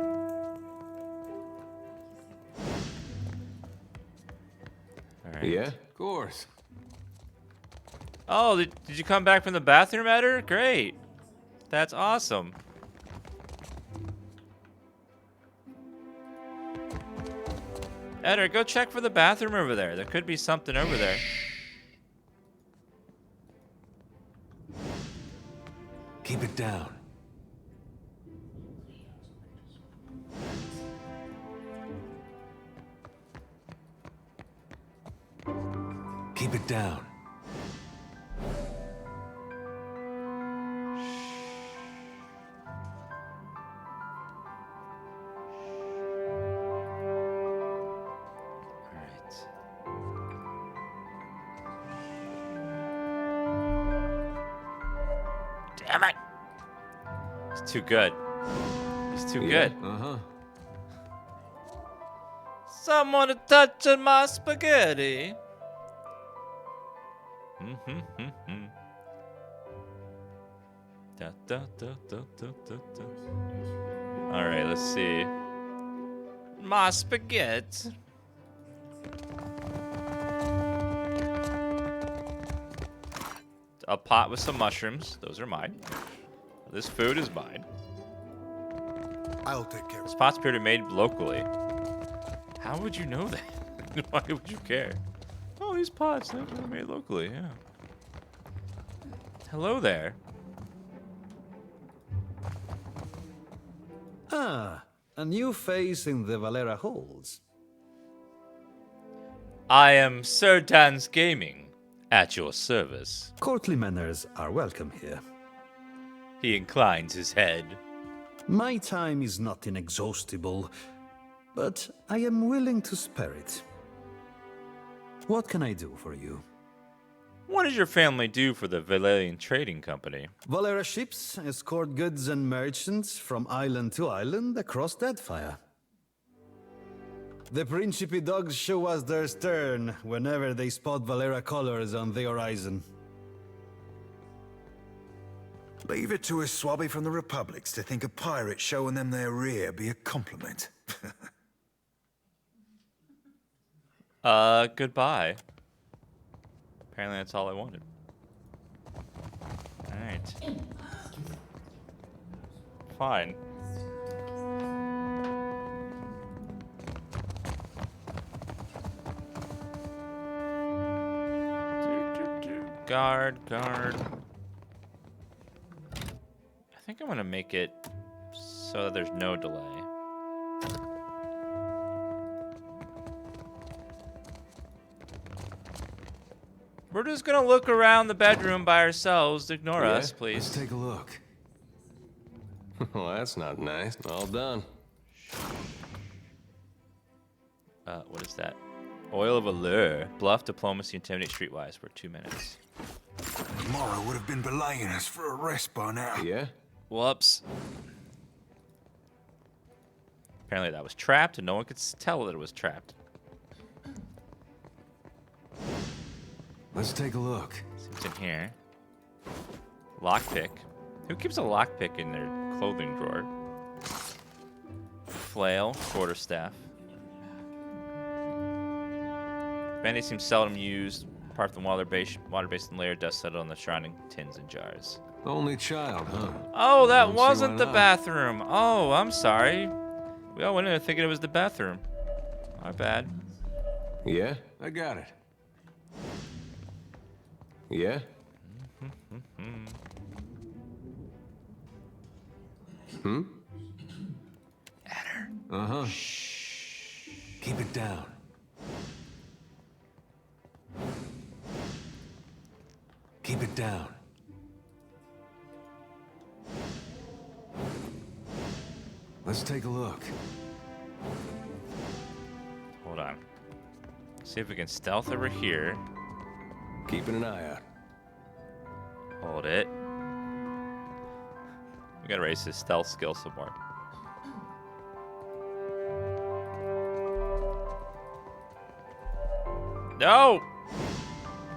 Alright. Yeah, of course. Oh, did you come back from the bathroom, Eder? Great. That's awesome. Eder, go check for the bathroom over there. There could be something over there. Keep it down. Keep it down. Damn it! He's too good. He's too good. Uh-huh. Someone touching my spaghetti. Da, da, da, da, da, da, da. All right, let's see. My spaghetti. A pot with some mushrooms. Those are mine. This food is mine. I'll take care of This pot's appear to be made locally. How would you know that? Why would you care? Oh, these pots, they're made locally, yeah. Hello there. Ah, a new face in the Valera halls. I am Sir Dan's Gaming, at your service. Courtly manners are welcome here. He inclines his head. My time is not inexhaustible, but I am willing to spare it. What can I do for you? What does your family do for the Valerian Trading Company? Valera ships escort goods and merchants from island to island across Deadfire. The Principe dogs show us their stern whenever they spot Valera colors on the horizon. Leave it to a swabby from the Republics to think a pirate showing them their rear be a compliment. Goodbye. Apparently that's all I wanted. Alright. Fine. Guard. I think I'm gonna make it so that there's no delay. We're just gonna look around the bedroom by ourselves. Ignore us, please. Let's take a look. Well, that's not nice. All done. What is that? Oil of allure. Bluff, diplomacy, intimidate, streetwise for 2 minutes. Tomorrow would have been belaying us for a rest by now. Yeah? Whoops. Apparently that was trapped, and no one could tell that it was trapped. Let's take a look. See what's in here. Lockpick. Who keeps a lockpick in their clothing drawer? Flail, quarterstaff. Band-aid seems seldom used. Apart from the water-based layer, dust settled on the shrouding tins and jars. Only child, huh? Oh, that Don't see wasn't why the not. bathroom. Oh, I'm sorry. We all went in there thinking it was the bathroom. My bad. Yeah? I got it. Yeah? Hmm? Uh-huh. Shh. Keep it down. Keep it down. Let's take a look. Hold on. See if we can stealth over here. Keeping an eye out. Hold it. We gotta raise his stealth skill some more. No!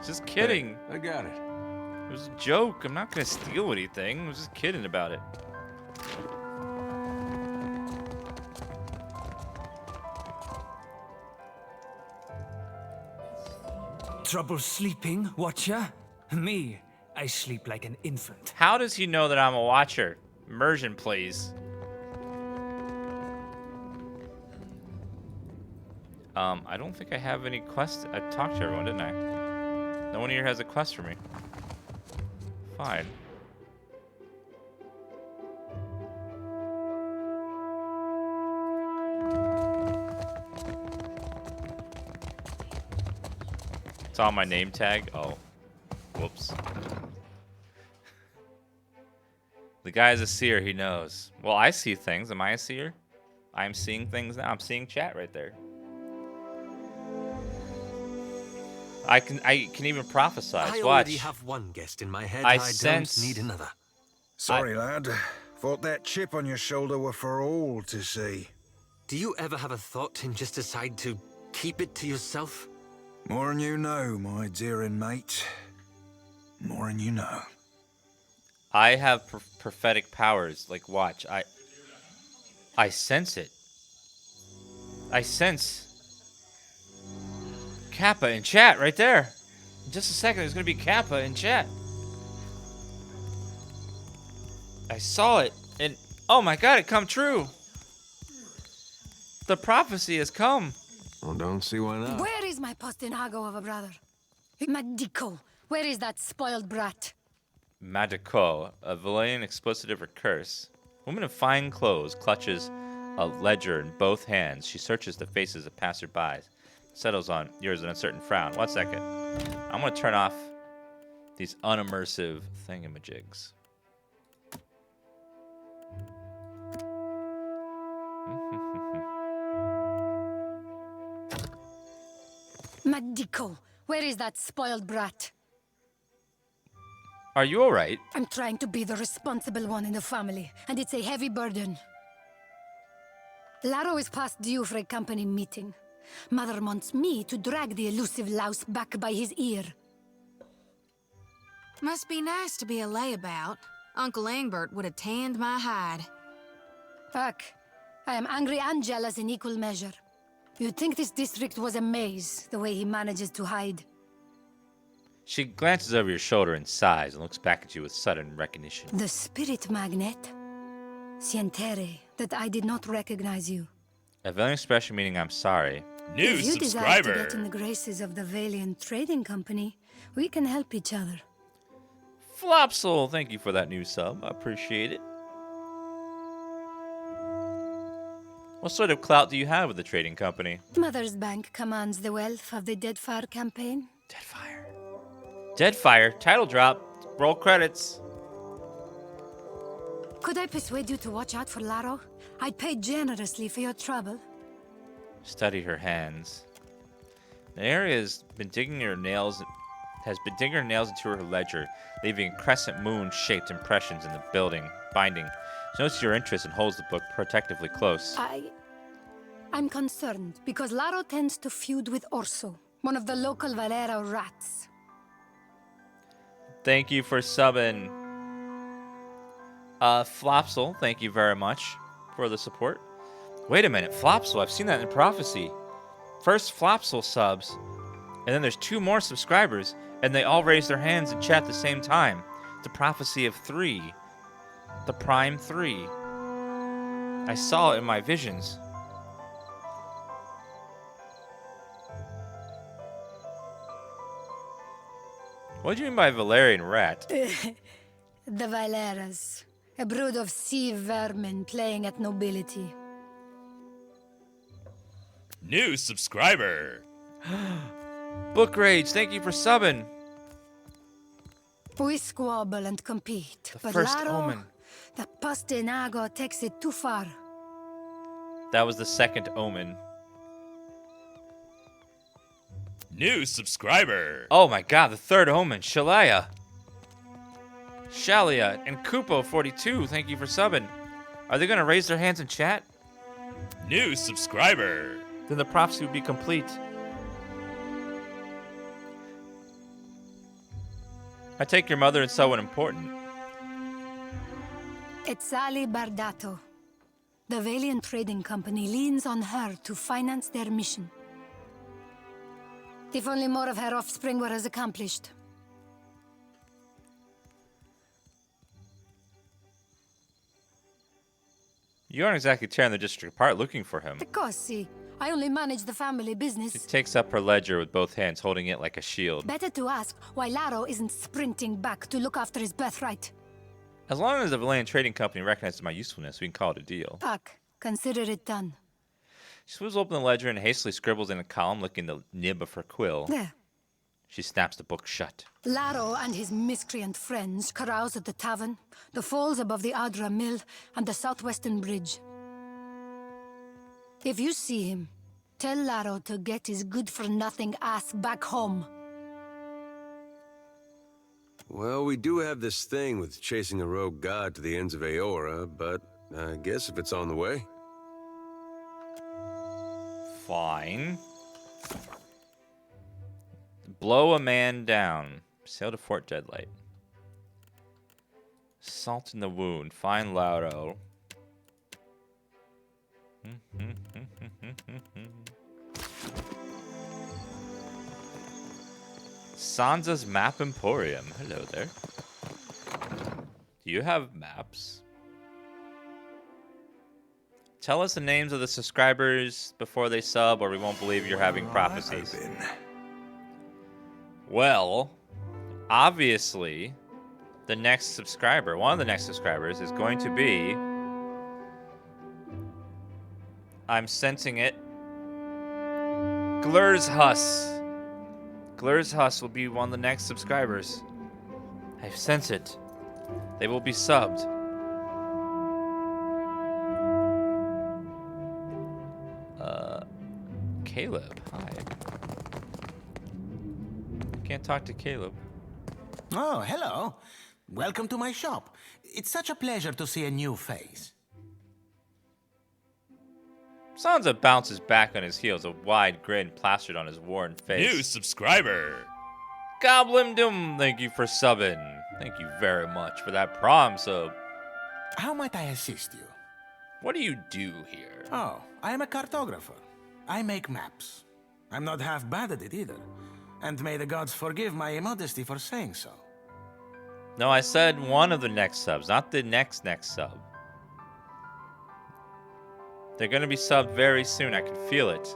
Just kidding. Hey, I got it. It was a joke. I'm not gonna steal anything. I was just kidding about it. Trouble sleeping, Watcher? Me, I sleep like an infant. How does he know that I'm a watcher? Immersion, please. I don't think I have any quests. I talked to everyone, didn't I? No one here has a quest for me. Fine. It's on my name tag. Oh. Whoops. The guy's a seer, he knows. Well, I see things. Am I a seer? I'm seeing things now. I'm seeing chat right there. I can even prophesy. I Watch. already have one guest in my head. I don't sense- need another. Sorry, lad. Thought that chip on your shoulder were for all to see. Do you ever have a thought and just decide to keep it to yourself? More'n you know, my dear and mate. More'n you know. I have prophetic powers. Like, watch. I sense it. I sense Kappa in chat right there. In just a second, there's going to be Kappa in chat. I saw it, and oh my god, it come true. The prophecy has come. Well, don't see why not. Where is my postinago of a brother? Madico, where is that spoiled brat? Madico, a Valerian expletive or curse. Woman in fine clothes clutches a ledger in both hands. She searches the faces of passersby. Settles on yours an uncertain frown. 1 second. I'm going to turn off these unimmersive thingamajigs. Madico, where is that spoiled brat? Are you alright? I'm trying to be the responsible one in the family, and it's a heavy burden. Laro is past due for a company meeting. Mother wants me to drag the elusive louse back by his ear. Must be nice to be a layabout. Uncle Engbert would have tanned my hide. Fuck. I am angry and jealous in equal measure. You'd think this district was a maze, the way he manages to hide. She glances over your shoulder and sighs and looks back at you with sudden recognition. The spirit magnet? Sientere, that I did not recognize you. A Valerian expression meaning I'm sorry. New if you desire to subscriber. get in the graces of the Valiant Trading Company, we can help each other. Flopsole, thank you for that new sub. I appreciate it. What sort of clout do you have with the trading company? Mother's Bank commands the wealth of the Deadfire campaign. Deadfire, title drop, roll credits. Could I persuade you to watch out for Laro? I'd pay generously for your trouble. Study her hands. The area has been digging her nails into her ledger, leaving crescent moon-shaped impressions in the binding. She notes your interest and holds the book protectively close. I'm concerned because Laro tends to feud with Orso, one of the local Valera rats. Thank you for subbing. Flopsole, thank you very much for the support. Wait a minute, Flopsole, I've seen that in Prophecy. First Flopsole subs, and then there's 2 more subscribers, and they all raise their hands and chat at the same time. The Prophecy of 3. The Prime 3. I saw it in my visions. What do you mean by Valerian rat? The Valeras. A brood of sea vermin playing at nobility. New subscriber. Book Rage, thank you for subbing. We squabble and compete, The but first Laro, omen. the postinago takes it too far. That was the second omen. New subscriber. Oh my god, the third omen, Shalia and Kupo42, thank you for subbing. Are they going to raise their hands in chat? New subscriber. Then the prophecy would be complete. I take your mother as someone important. Etzali Bardato. The Valiant Trading Company leans on her to finance their mission. If only more of her offspring were as accomplished. You aren't exactly tearing the district apart looking for him. Because, see, I only manage the family business. She takes up her ledger with both hands, holding it like a shield. Better to ask why Laro isn't sprinting back to look after his birthright. As long as the Valerian Trading Company recognizes my usefulness, we can call it a deal. Fuck. Consider it done. She swivels open the ledger and hastily scribbles in a column, licking the nib of her quill. There. She snaps the book shut. Laro and his miscreant friends carouse at the Tavern, the falls above the Adra Mill, and the southwestern bridge. If you see him, tell Laro to get his good-for-nothing ass back home. Well, we do have this thing with chasing a rogue god to the ends of Aora, but I guess if it's on the way. Fine. Blow a man down. Sail to Fort Deadlight. Salt in the wound. Find Lauro. Sansa's Map Emporium. Hello there. Do you have maps? Tell us the names of the subscribers before they sub, or we won't believe you're having prophecies. Well, obviously, the next subscriber, one of the next subscribers, is going to be... I'm sensing it. Glurshus. Glurshus will be one of the next subscribers. I sense it. They will be subbed. Caleb, hi. Can't talk to Caleb. Oh, hello. Welcome to my shop. It's such a pleasure to see a new face. Sansa bounces back on his heels, a wide grin plastered on his worn face. New subscriber. Goblin Doom, thank you for subbing. Thank you very much for that prom sub. How might I assist you? What do you do here? Oh, I am a cartographer. I make maps. I'm not half bad at it either. And may the gods forgive my immodesty for saying so. No, I said one of the next subs, not the next sub. They're gonna be subbed very soon. I can feel it.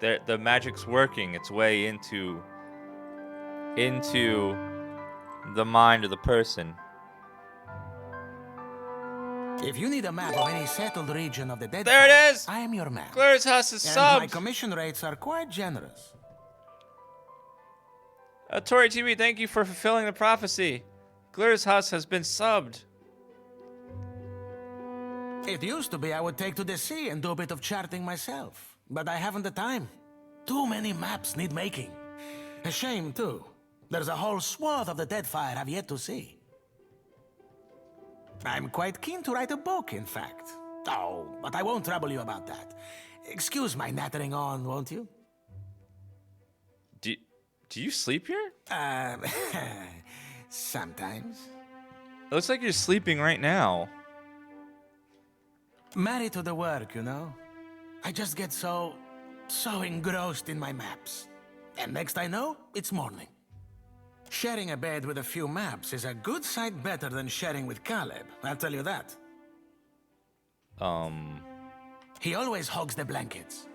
The magic's working its way into the mind of the person. If you need a map of any settled region of the Deadfire, there it is! I am your man. Glurshus is subbed! And my commission rates are quite generous. Tori TV, thank you for fulfilling the prophecy. Glurshus has been subbed. It used to be I would take to the sea and do a bit of charting myself. But I haven't the time. Too many maps need making. A shame, too. There's a whole swath of the Deadfire I've yet to see. I'm quite keen to write a book, in fact. Oh, but I won't trouble you about that. Excuse my nattering on, won't you? Do you sleep here? Sometimes. It looks like you're sleeping right now. Married to the work, you know? I just get so engrossed in my maps. And next I know, it's morning. Sharing a bed with a few maps is a good sight better than sharing with Caleb, I'll tell you that. He always hogs the blankets.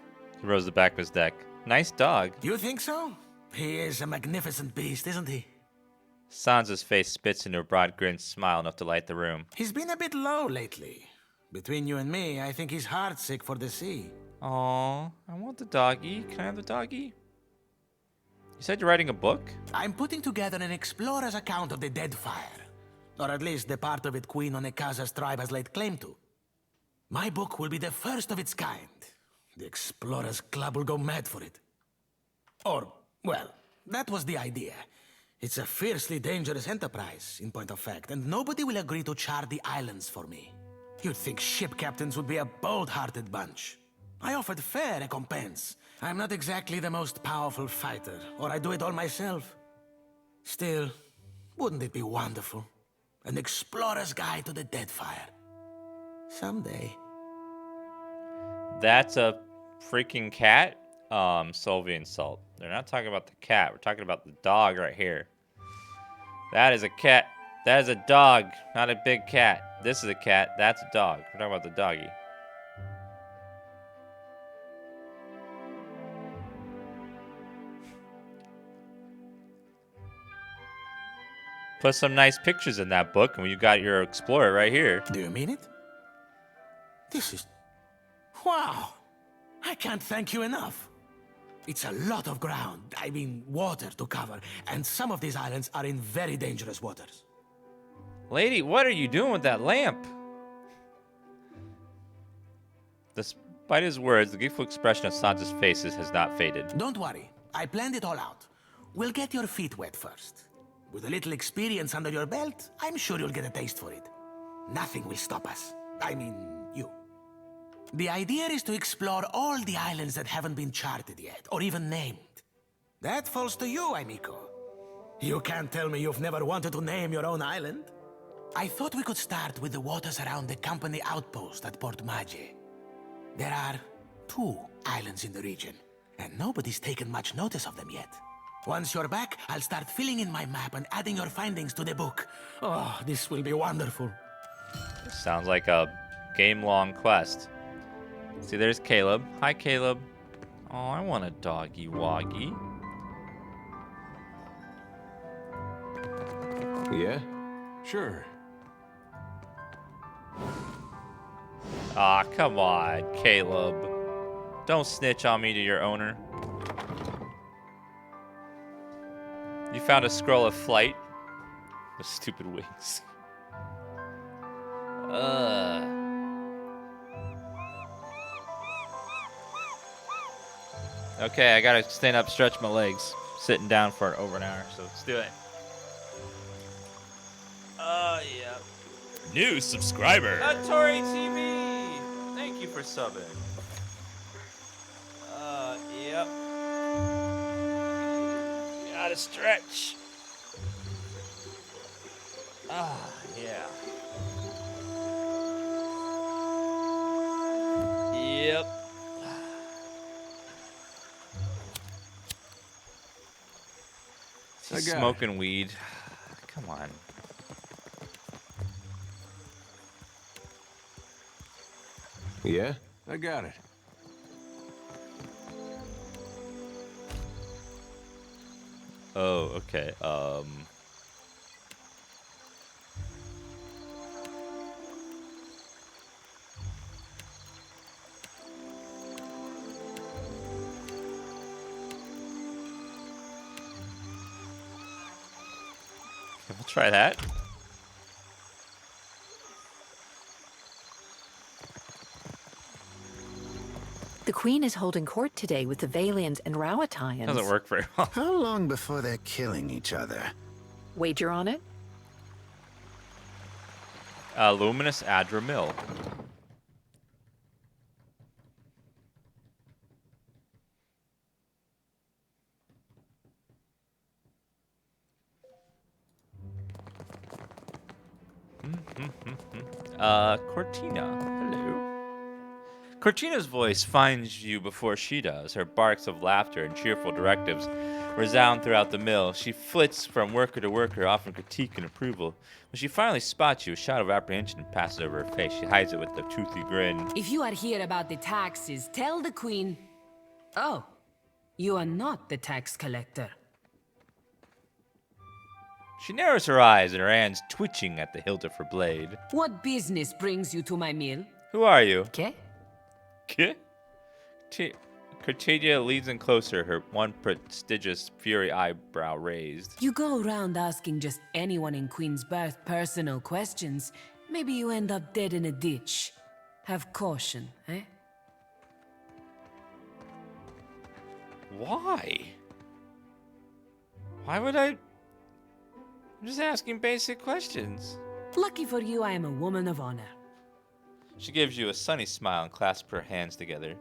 He rose the back of his deck. Nice dog. You think so? He is a magnificent beast, isn't he? Sansa's face spits into a broad grin smile enough to light the room. He's been a bit low lately. Between you and me, I think he's heartsick for the sea. Aww, I want the doggy. Can I have the doggy? You said you're writing a book? I'm putting together an explorer's account of the Deadfire. Or at least the part of it Queen Onekaza's tribe has laid claim to. My book will be the first of its kind. The Explorers Club will go mad for it. Or, well, that was the idea. It's a fiercely dangerous enterprise, in point of fact, and nobody will agree to chart the islands for me. You'd think ship captains would be a bold-hearted bunch. I offered fair recompense. I'm not exactly the most powerful fighter, or I do it all myself. Still, wouldn't it be wonderful? An explorer's guide to the Deadfire. Someday. That's a freaking cat? Sylvian Salt. They're not talking about the cat. We're talking about the dog right here. That is a cat. That is a dog, not a big cat. This is a cat. That's a dog. We're talking about the doggy. Put some nice pictures in that book, and you got your explorer right here. Do you mean it? This is... Wow! I can't thank you enough. It's a lot of ground, I mean water to cover, and some of these islands are in very dangerous waters. Lady, what are you doing with that lamp? Despite his words, the gleeful expression of Sansa's faces has not faded. Don't worry, I planned it all out. We'll get your feet wet first. With a little experience under your belt, I'm sure you'll get a taste for it. Nothing will stop us. I mean, you. The idea is to explore all the islands that haven't been charted yet, or even named. That falls to you, amico. You can't tell me you've never wanted to name your own island. I thought we could start with the waters around the company outpost at Port Mage. There are 2 islands in the region, and nobody's taken much notice of them yet. Once you're back, I'll start filling in my map and adding your findings to the book. Oh, this will be wonderful. Sounds like a game-long quest. See, there's Caleb. Hi, Caleb. Oh, I want a doggy woggy. Yeah? Sure. Aw, come on, Caleb. Don't snitch on me to your owner. You found a scroll of flight? The stupid wings. Okay, I gotta stand up, stretch my legs. Sitting down for over an hour, so let's do it. Oh, yeah. New subscriber. Tori TV! Thank you for subbing. Yep. Gotta stretch. Yeah. Yep. He's smoking weed. Come on. Yeah? I got it. Oh, okay. We'll try that. The Queen is holding court today with the Valians and Rawatayans. Doesn't work very well. How long before they're killing each other? Wager on it? Luminous Adra Mill. Cortina. Hello. Cortina's voice finds you before she does. Her barks of laughter and cheerful directives resound throughout the mill. She flits from worker to worker, offering critique and approval. When she finally spots you, a shadow of apprehension passes over her face. She hides it with a toothy grin. If you are here about the taxes, tell the Queen... Oh, you are not the tax collector. She narrows her eyes and her hands twitching at the hilt of her blade. What business brings you to my mill? Who are you? ¿Qué? ¿Qué? Cortina leads in closer, her one prestigious fury eyebrow raised. You go around asking just anyone in Queen's Birth personal questions. Maybe you end up dead in a ditch. Have caution, eh? Why? Why would I... I'm just asking basic questions. Lucky for you, I am a woman of honor. She gives you a sunny smile and clasps her hands together.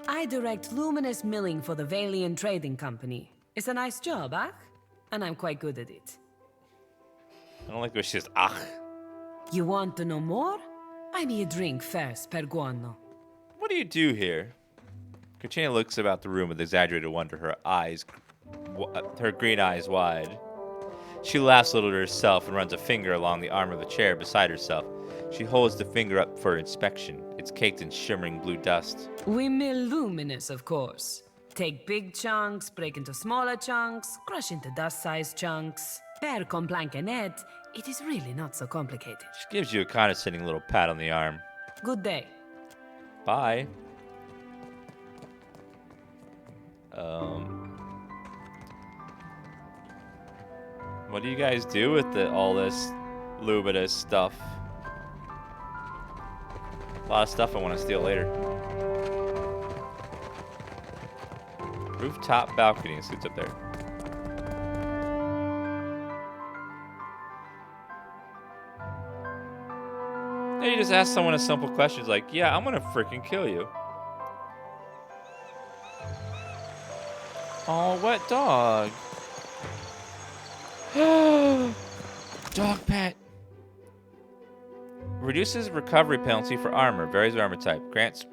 I direct Luminous milling for the Valian Trading Company. It's a nice job, ah? And I'm quite good at it. I don't like when she says, ach. You want to know more? Buy me a drink first, per guano. What do you do here? Cortina looks about the room with exaggerated wonder, her green eyes wide. She laughs a little to herself and runs a finger along the arm of a chair beside herself. She holds the finger up for inspection. It's caked in shimmering blue dust. We mill Luminous, of course. Take big chunks, break into smaller chunks, crush into dust-sized chunks. Per complancanet, it is really not so complicated. She gives you a condescending little pat on the arm. Good day. Bye. What do you guys do with all this Luminous stuff? A lot of stuff I want to steal later. Rooftop balcony. Let's see what's up there. Hey, you just ask someone a simple question. It's like, yeah, I'm gonna freaking kill you. Oh, wet dog. Dog pet. Reduces recovery penalty for armor. Varies with armor type. Grants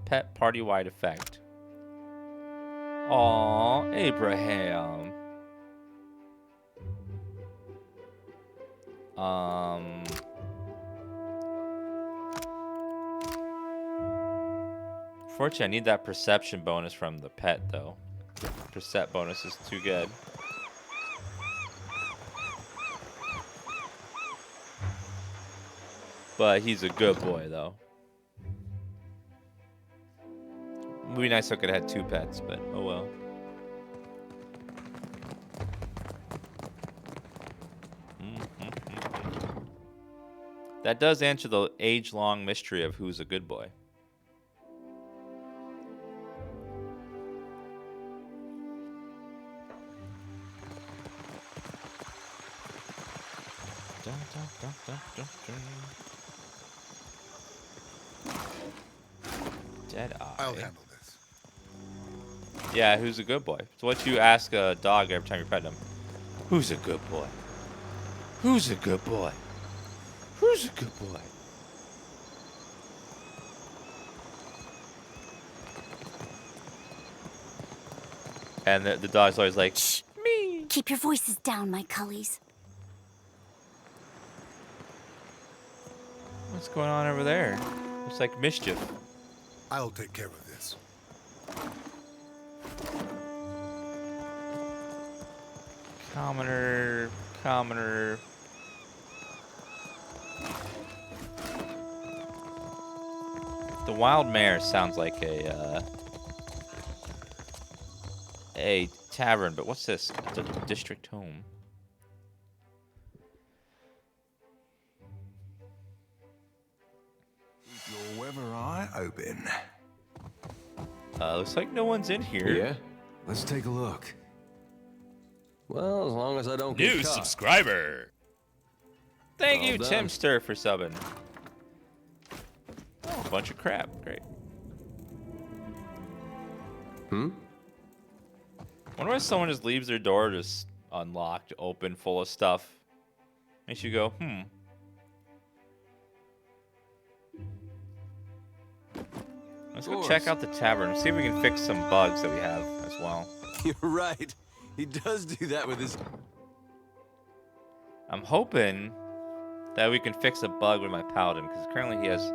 pet party-wide effect. Aw, Abraham. Fortunately, I need that perception bonus from the pet, though. Percept bonus is too good. But he's a good boy, though. Would be nice if I could have had 2 pets, but oh well. That does answer the age-long mystery of who's a good boy. Dead eye. I'll handle this. Yeah, who's a good boy? It's what you ask a dog every time you pet him. Who's a good boy? Who's a good boy? Who's a good boy? And the dog's always like, shh, me. Keep your voices down, my cullies. What's going on over there? It's like mischief. I'll take care of this. Commoner. The wild mare sounds like a tavern, but what's this? It's a district home. Keep your weather eye open. Looks like no one's in here. Yeah? Let's take a look. Well, as long as I don't New get caught. subscriber. Thank Well you, done. Timster, for subbing. Oh, a bunch of crap. Great. Wonder why someone just leaves their door just unlocked, open, full of stuff. Makes you go, Let's go check out the tavern. See if we can fix some bugs that we have as well. You're right. He does do that with his... I'm hoping that we can fix a bug with my Paladin, because currently he has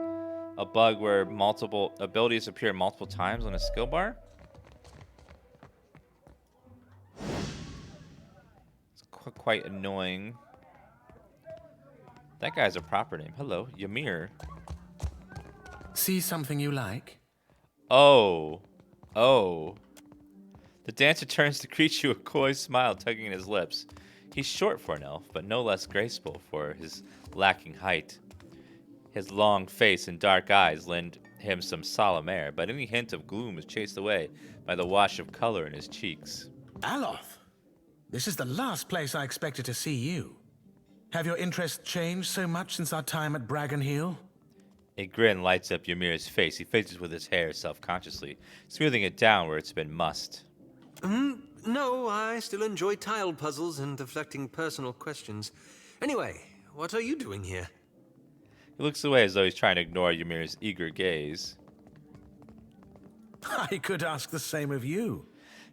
a bug where multiple abilities appear multiple times on a skill bar. It's quite annoying. That guy's a proper name. Hello, Ymir. See something you like? Oh. The dancer turns to greet you, a coy smile tugging at his lips. He's short for an elf, but no less graceful for his lacking height. His long face and dark eyes lend him some solemn air, but any hint of gloom is chased away by the wash of color in his cheeks. Aloth, this is the last place I expected to see you. Have your interests changed so much since our time at Bragon Hill? A grin lights up Ymir's face. He fidgets with his hair self-consciously, smoothing it down where it's been mussed. No, I still enjoy tile puzzles and deflecting personal questions. Anyway, what are you doing here? He looks away as though he's trying to ignore Ymir's eager gaze. I could ask the same of you.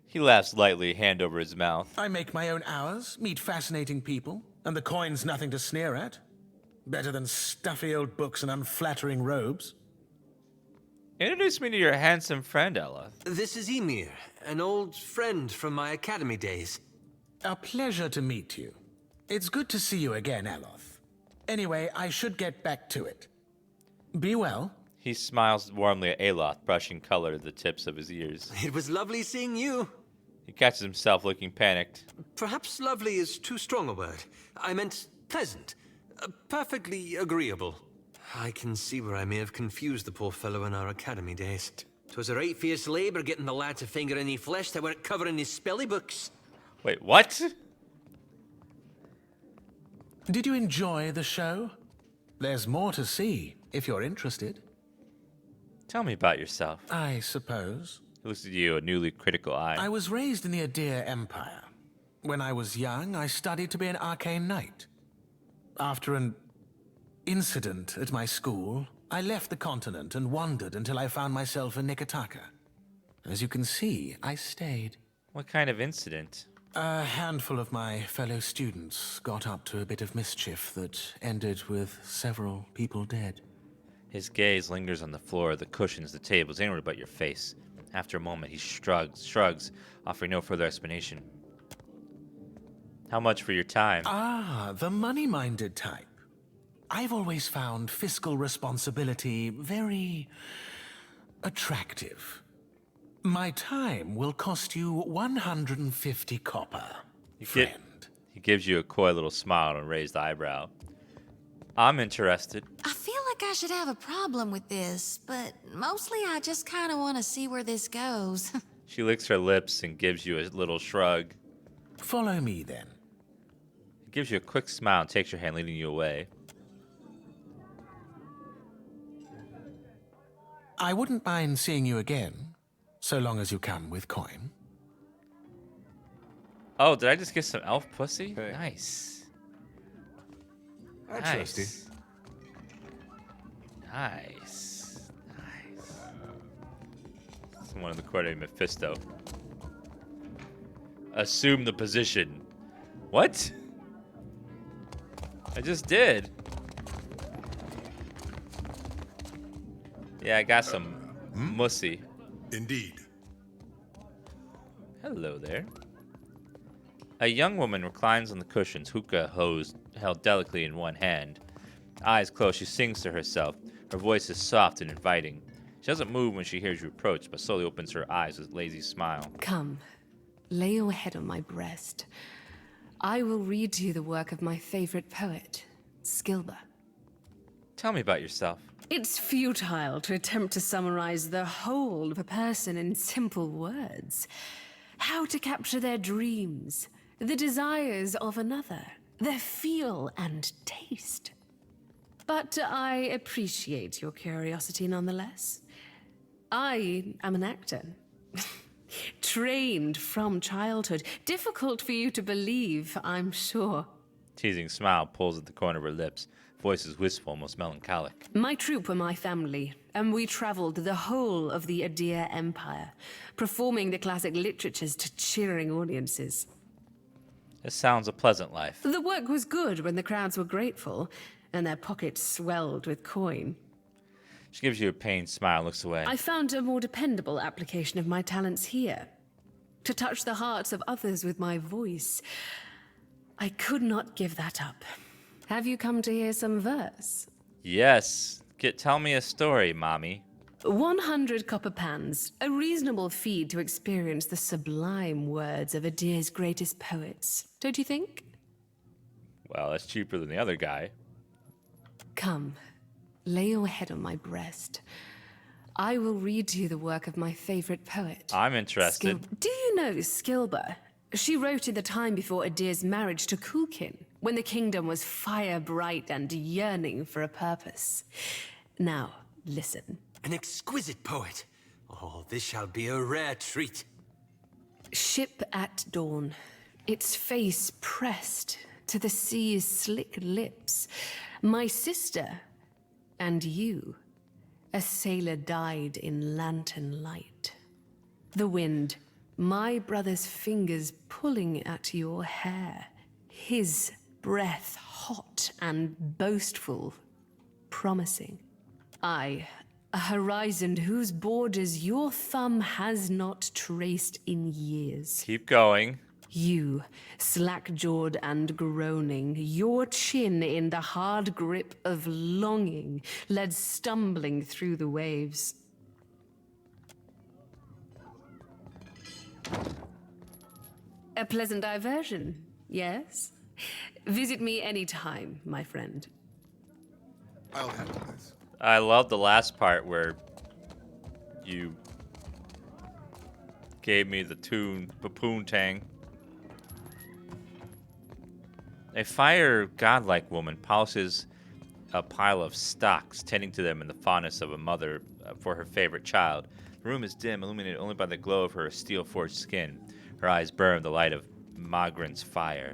He laughs lightly, hand over his mouth. I make my own hours, meet fascinating people, and the coin's nothing to sneer at. Better than stuffy old books and unflattering robes. Introduce me to your handsome friend, Ella. This is Ymir, an old friend from my academy days. A pleasure to meet you. It's good to see you again, Aloth. Anyway, I should get back to it. Be well. He smiles warmly at Aloth, brushing color to the tips of his ears. It was lovely seeing you. He catches himself looking panicked. Perhaps lovely is too strong a word. I meant pleasant. Perfectly agreeable. I can see where I may have confused the poor fellow in our academy days. 'Twas a right fierce labour getting the lad to finger any flesh that weren't covering his spelly books. Wait, what? Did you enjoy the show? There's more to see, if you're interested. Tell me about yourself. I suppose. He looks at you, a newly critical eye. I was raised in the Adir Empire. When I was young, I studied to be an arcane knight. After an incident at my school, I left the continent and wandered until I found myself in Neketaka. As you can see, I stayed. What kind of incident? A handful of my fellow students got up to a bit of mischief that ended with several people dead. His gaze lingers on the floor, the cushions, the tables, anywhere but your face. After a moment, he shrugs, offering no further explanation. How much for your time? Ah, the money-minded type. I've always found fiscal responsibility very attractive. My time will cost you 150 copper, friend. He gives you a coy little smile and a raised eyebrow. I'm interested. I feel like I should have a problem with this, but mostly I just kind of want to see where this goes. She licks her lips and gives you a little shrug. Follow me, then. He gives you a quick smile and takes your hand, leading you away. I wouldn't mind seeing you again, so long as you come with coin. Oh, did I just get some elf pussy? Hey. Nice. I trust you. Nice. Someone in the corner, Mephisto. Assume the position. What? I just did. Yeah, I got some mussy. Indeed. Hello there. A young woman reclines on the cushions, hookah hose held delicately in one hand. Eyes closed, she sings to herself. Her voice is soft and inviting. She doesn't move when she hears you approach, but slowly opens her eyes with a lazy smile. Come, lay your head on my breast. I will read to you the work of my favorite poet, Skilber. Tell me about yourself. It's futile to attempt to summarize the whole of a person in simple words. How to capture their dreams, the desires of another, their feel and taste. But I appreciate your curiosity nonetheless. I am an actor. Trained from childhood. Difficult for you to believe, I'm sure. Teasing smile pulls at the corner of her lips. Voice is wistful, almost melancholic. My troop were my family, and we traveled the whole of the Adir Empire, performing the classic literatures to cheering audiences. This sounds a pleasant life. The work was good when the crowds were grateful, and their pockets swelled with coin. She gives you a pained smile, looks away. I found a more dependable application of my talents here. To touch the hearts of others with my voice. I could not give that up. Have you come to hear some verse? Yes. Tell me a story, Mommy. 100 copper pans, a reasonable fee to experience the sublime words of Adir's greatest poets, don't you think? Well, that's cheaper than the other guy. Come, lay your head on my breast. I will read to you the work of my favorite poet. I'm interested. Do you know Skilber? She wrote in the time before Adir's marriage to Kulkin, when the kingdom was fire bright and yearning for a purpose. Now, listen. An exquisite poet. Oh, this shall be a rare treat. Ship at dawn, its face pressed to the sea's slick lips. My sister and you. A sailor died in lantern light. The wind, my brother's fingers pulling at your hair. His breath hot and boastful, promising. I, a horizon whose borders your thumb has not traced in years. Keep going. You, slack-jawed and groaning, your chin in the hard grip of longing, led stumbling through the waves. A pleasant diversion, yes? Visit me any time, my friend. I'll handle this. I love the last part where you gave me the tune, Poontang. A fire godlike woman polishes a pile of stocks, tending to them in the fondness of a mother for her favorite child. The room is dim, illuminated only by the glow of her steel-forged skin. Her eyes burn the light of Magrin's fire.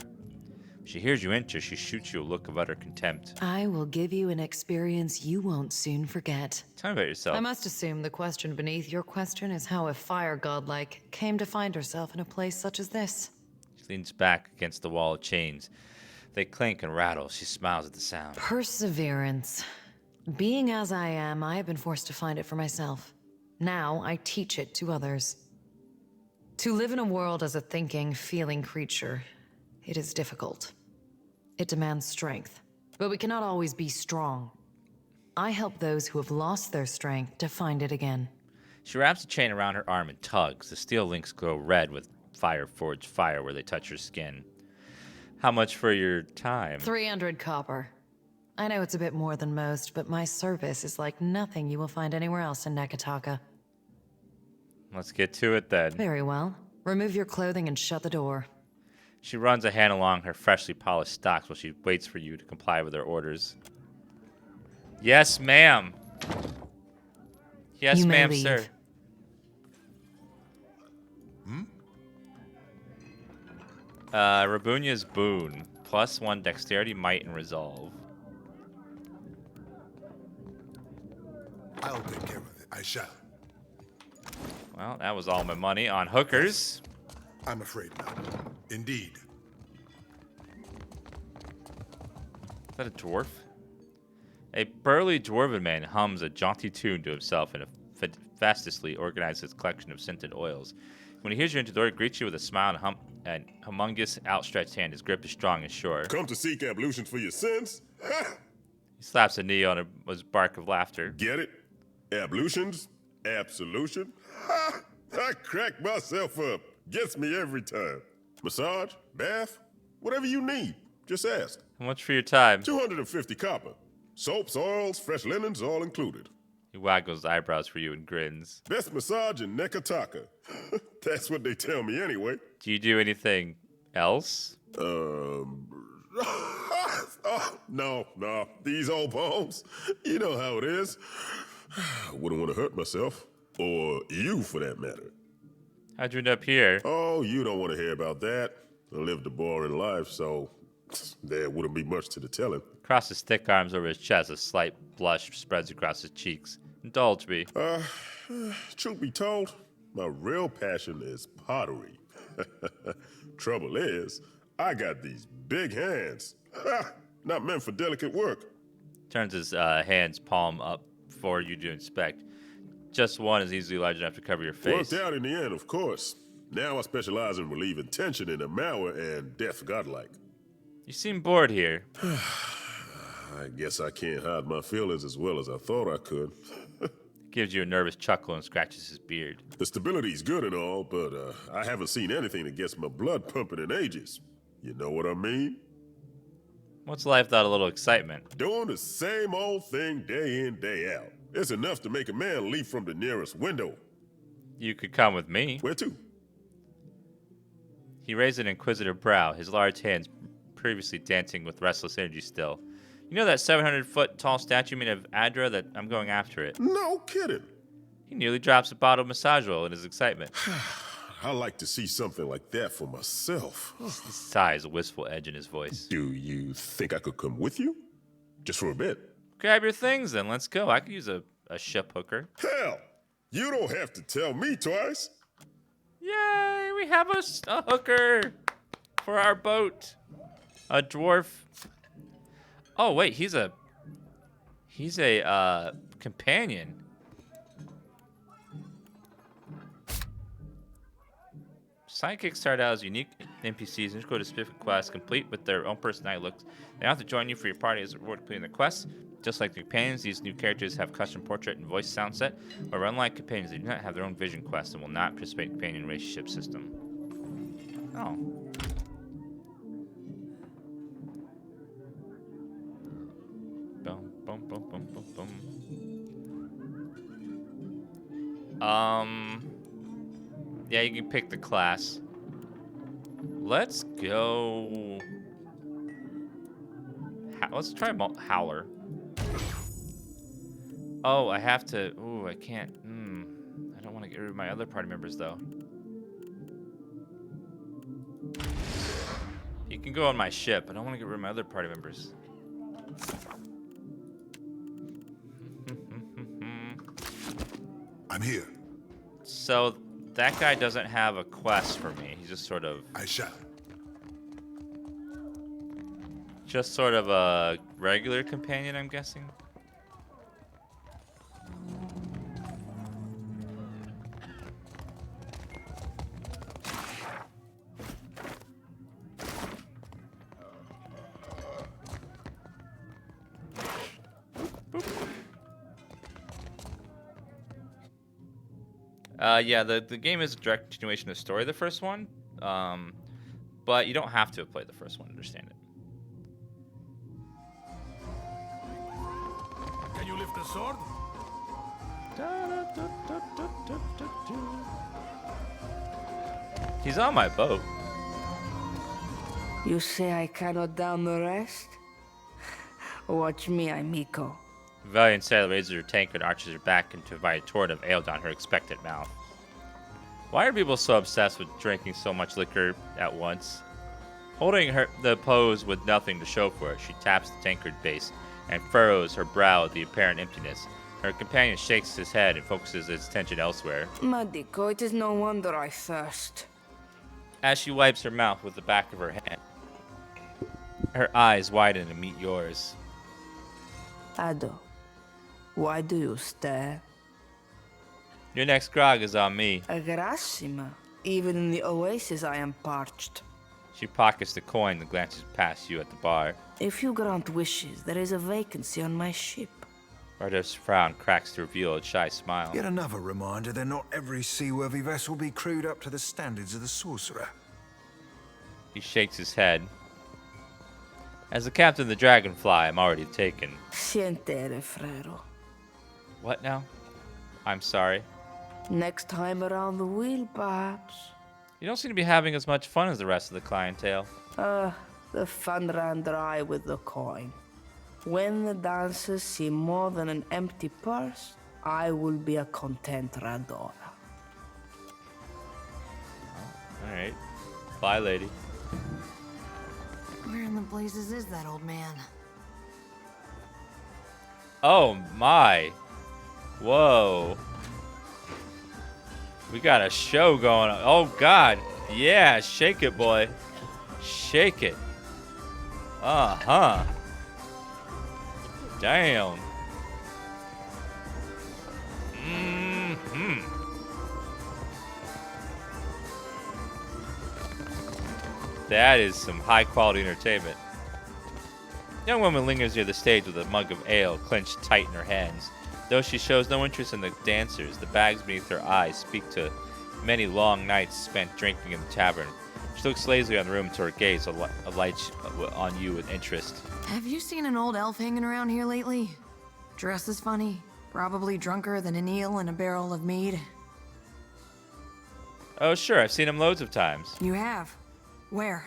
She hears you enter. She shoots you a look of utter contempt. I will give you an experience you won't soon forget. Tell me about yourself. I must assume the question beneath your question is how a fire godlike came to find herself in a place such as this. She leans back against the wall of chains. They clink and rattle. She smiles at the sound. Perseverance. Being as I am, I have been forced to find it for myself. Now I teach it to others. To live in a world as a thinking, feeling creature, it is difficult. It demands strength. But we cannot always be strong. I help those who have lost their strength to find it again. She wraps a chain around her arm and tugs. The steel links glow red with fire-forged fire where they touch her skin. How much for your time? 300 copper. I know it's a bit more than most, but my service is like nothing you will find anywhere else in Neketaka. Let's get to it then. Very well. Remove your clothing and shut the door. She runs a hand along her freshly polished stocks while she waits for you to comply with her orders. Yes, ma'am. Yes, ma'am, sir. Rabunia's boon. +1 dexterity, might, and resolve. I'll take care of it. I shall. Well, that was all my money on hookers. I'm afraid not. Indeed. Is that a dwarf? A burly dwarven man hums a jaunty tune to himself and fastidiously organizes his collection of scented oils. When he hears you enter the door, he greets you with a smile and humongous outstretched hand. His grip is strong and sure. Come to seek ablutions for your sins? He slaps a knee on his bark of laughter. Get it? Ablutions? Absolution? Ha! I crack myself up. Gets me every time. Massage? Bath? Whatever you need. Just ask. How much for your time? 250 copper. Soaps, oils, fresh linens, all included. He waggles his eyebrows for you and grins. Best massage in Neketaka. That's what they tell me anyway. Do you do anything else? Oh, no. These old bones. You know how it is. Wouldn't want to hurt myself. Or you, for that matter. How'd you end up here? Oh, you don't want to hear about that. I lived a boring life, so there wouldn't be much to the telling. Across his thick arms over his chest, a slight blush spreads across his cheeks. Indulge me. Truth be told, my real passion is pottery. Trouble is, I got these big hands. Not meant for delicate work. Turns his hands palm up for you to inspect. Just one is easily large enough to cover your face. Worked out in the end, of course. Now I specialize in relieving tension in Amawa and death godlike. You seem bored here. I guess I can't hide my feelings as well as I thought I could. Gives you a nervous chuckle and scratches his beard. The stability's good and all, but I haven't seen anything that gets my blood pumping in ages. You know what I mean? What's life without a little excitement? Doing the same old thing day in, day out. It's enough to make a man leap from the nearest window. You could come with me. Where to? He raised an inquisitive brow, his large hands previously dancing with restless energy still. You know that 700-foot tall statue made of Adra that I'm going after it? No kidding. He nearly drops a bottle of massage oil in his excitement. I like to see something like that for myself. He sighs, a wistful edge in his voice. Do you think I could come with you? Just for a bit. Grab your things then, let's go. I could use a ship hooker. Hell, you don't have to tell me twice. Yay, we have a hooker for our boat. A dwarf. Oh wait, he's a companion. Sidekicks start out as unique NPCs and go to specific quests, complete with their own personality looks. They have to join you for your party as a reward completing the quests. Just like the companions, these new characters have custom portrait and voice sound set. However, unlike companions, they do not have their own vision quests and will not participate in companion relationship system. Oh. Boom, boom, boom, boom, boom, boom. Yeah, you can pick the class. Let's go. Let's try Howler. Oh, I have to. Ooh, I can't. I don't want to get rid of my other party members though. You can go on my ship. I don't want to get rid of my other party members. I'm here. So that guy doesn't have a quest for me. He's just sort of... I shall. Just sort of a regular companion, I'm guessing. Yeah, the game is a direct continuation of the story of the first one, but you don't have to have played the first one to understand it. Can you lift the sword? He's on my boat. You say I cannot down the rest? Watch me, I'm Miko. Valiant sailor raises her tankard and arches her back into a torrent of ale down her expectant mouth. Why are people so obsessed with drinking so much liquor at once? Holding the pose with nothing to show for it, she taps the tankard base and furrows her brow at the apparent emptiness. Her companion shakes his head and focuses his attention elsewhere. Madiko, it is no wonder I thirst. As she wipes her mouth with the back of her hand, her eyes widen to meet yours. Ado, why do you stare? Your next grog is on me. Grassima. Even in the oasis I am parched. She pockets the coin and glances past you at the bar. If you grant wishes, there is a vacancy on my ship. Bardo's frown cracks to reveal a shy smile. Yet another reminder that not every seaworthy vessel be crewed up to the standards of the sorcerer. He shakes his head. As the captain of the Dragonfly, I'm already taken. Sientere, frero. What now? I'm sorry. Next time around the wheel, perhaps. You don't seem to be having as much fun as the rest of the clientele. The fun ran dry with the coin. When the dancers see more than an empty purse, I will be a content Radora. Alright. Bye, lady. Where in the blazes is that old man? Oh, my. Whoa. We got a show going on. Oh, God. Yeah, shake it, boy. Shake it. Uh-huh. Damn. Mm-hmm. That is some high-quality entertainment. Young woman lingers near the stage with a mug of ale clenched tight in her hands. Though she shows no interest in the dancers, the bags beneath her eyes speak to many long nights spent drinking in the tavern. She looks lazily on the room until her gaze alights on you with interest. Have you seen an old elf hanging around here lately? Dresses funny, probably drunker than an eel in a barrel of mead. Oh, sure, I've seen him loads of times. You have? Where?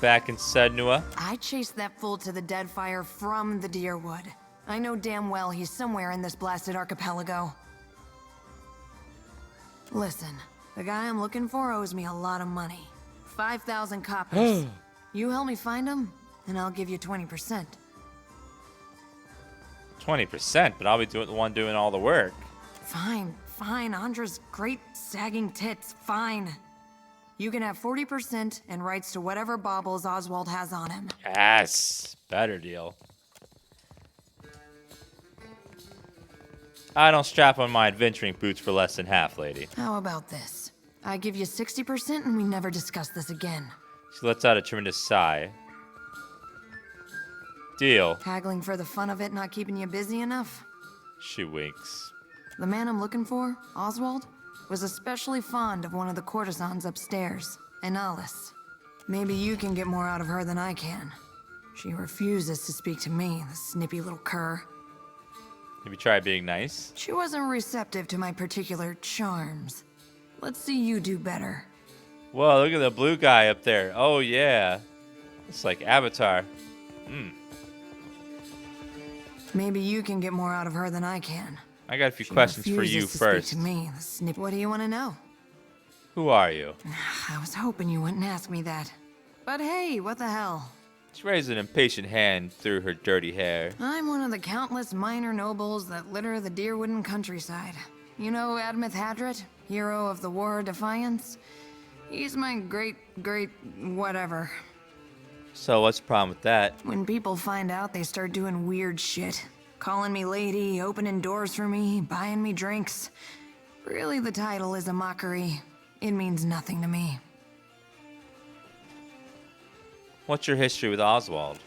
Back in Sednua. I chased that fool to the Deadfire from the Deerwood. I know damn well he's somewhere in this blasted archipelago. Listen, the guy I'm looking for owes me a lot of money. 5,000 coppers. You help me find him, and I'll give you 20%. 20%, but I'll be the one doing all the work. Fine, fine. Andra's great sagging tits, fine. You can have 40% and rights to whatever baubles Oswald has on him. Yes, better deal. I don't strap on my adventuring boots for less than half, lady. How about this? I give you 60% and we never discuss this again. She lets out a tremendous sigh. Deal. Haggling for the fun of it not keeping you busy enough? She winks. The man I'm looking for, Oswald, was especially fond of one of the courtesans upstairs, Analis. Maybe you can get more out of her than I can. She refuses to speak to me, the snippy little cur. Have you tried being nice? She wasn't receptive to my particular charms. Let's see you do better. Whoa, look at the blue guy up there. Oh, yeah. It's like Avatar. Maybe you can get more out of her than I can. I got a few She questions for refuses you to speak first. to me. The snip. What do you want to know? Who are you? I was hoping you wouldn't ask me that. But hey, what the hell? She raised an impatient hand through her dirty hair. I'm one of the countless minor nobles that litter the Deerwooden countryside. You know Admeth Hadret, hero of the War of Defiance? He's my great whatever. So what's the problem with that? When people find out, they start doing weird shit. Calling me lady, opening doors for me, buying me drinks. Really, the title is a mockery. It means nothing to me. What's your history with Oswald?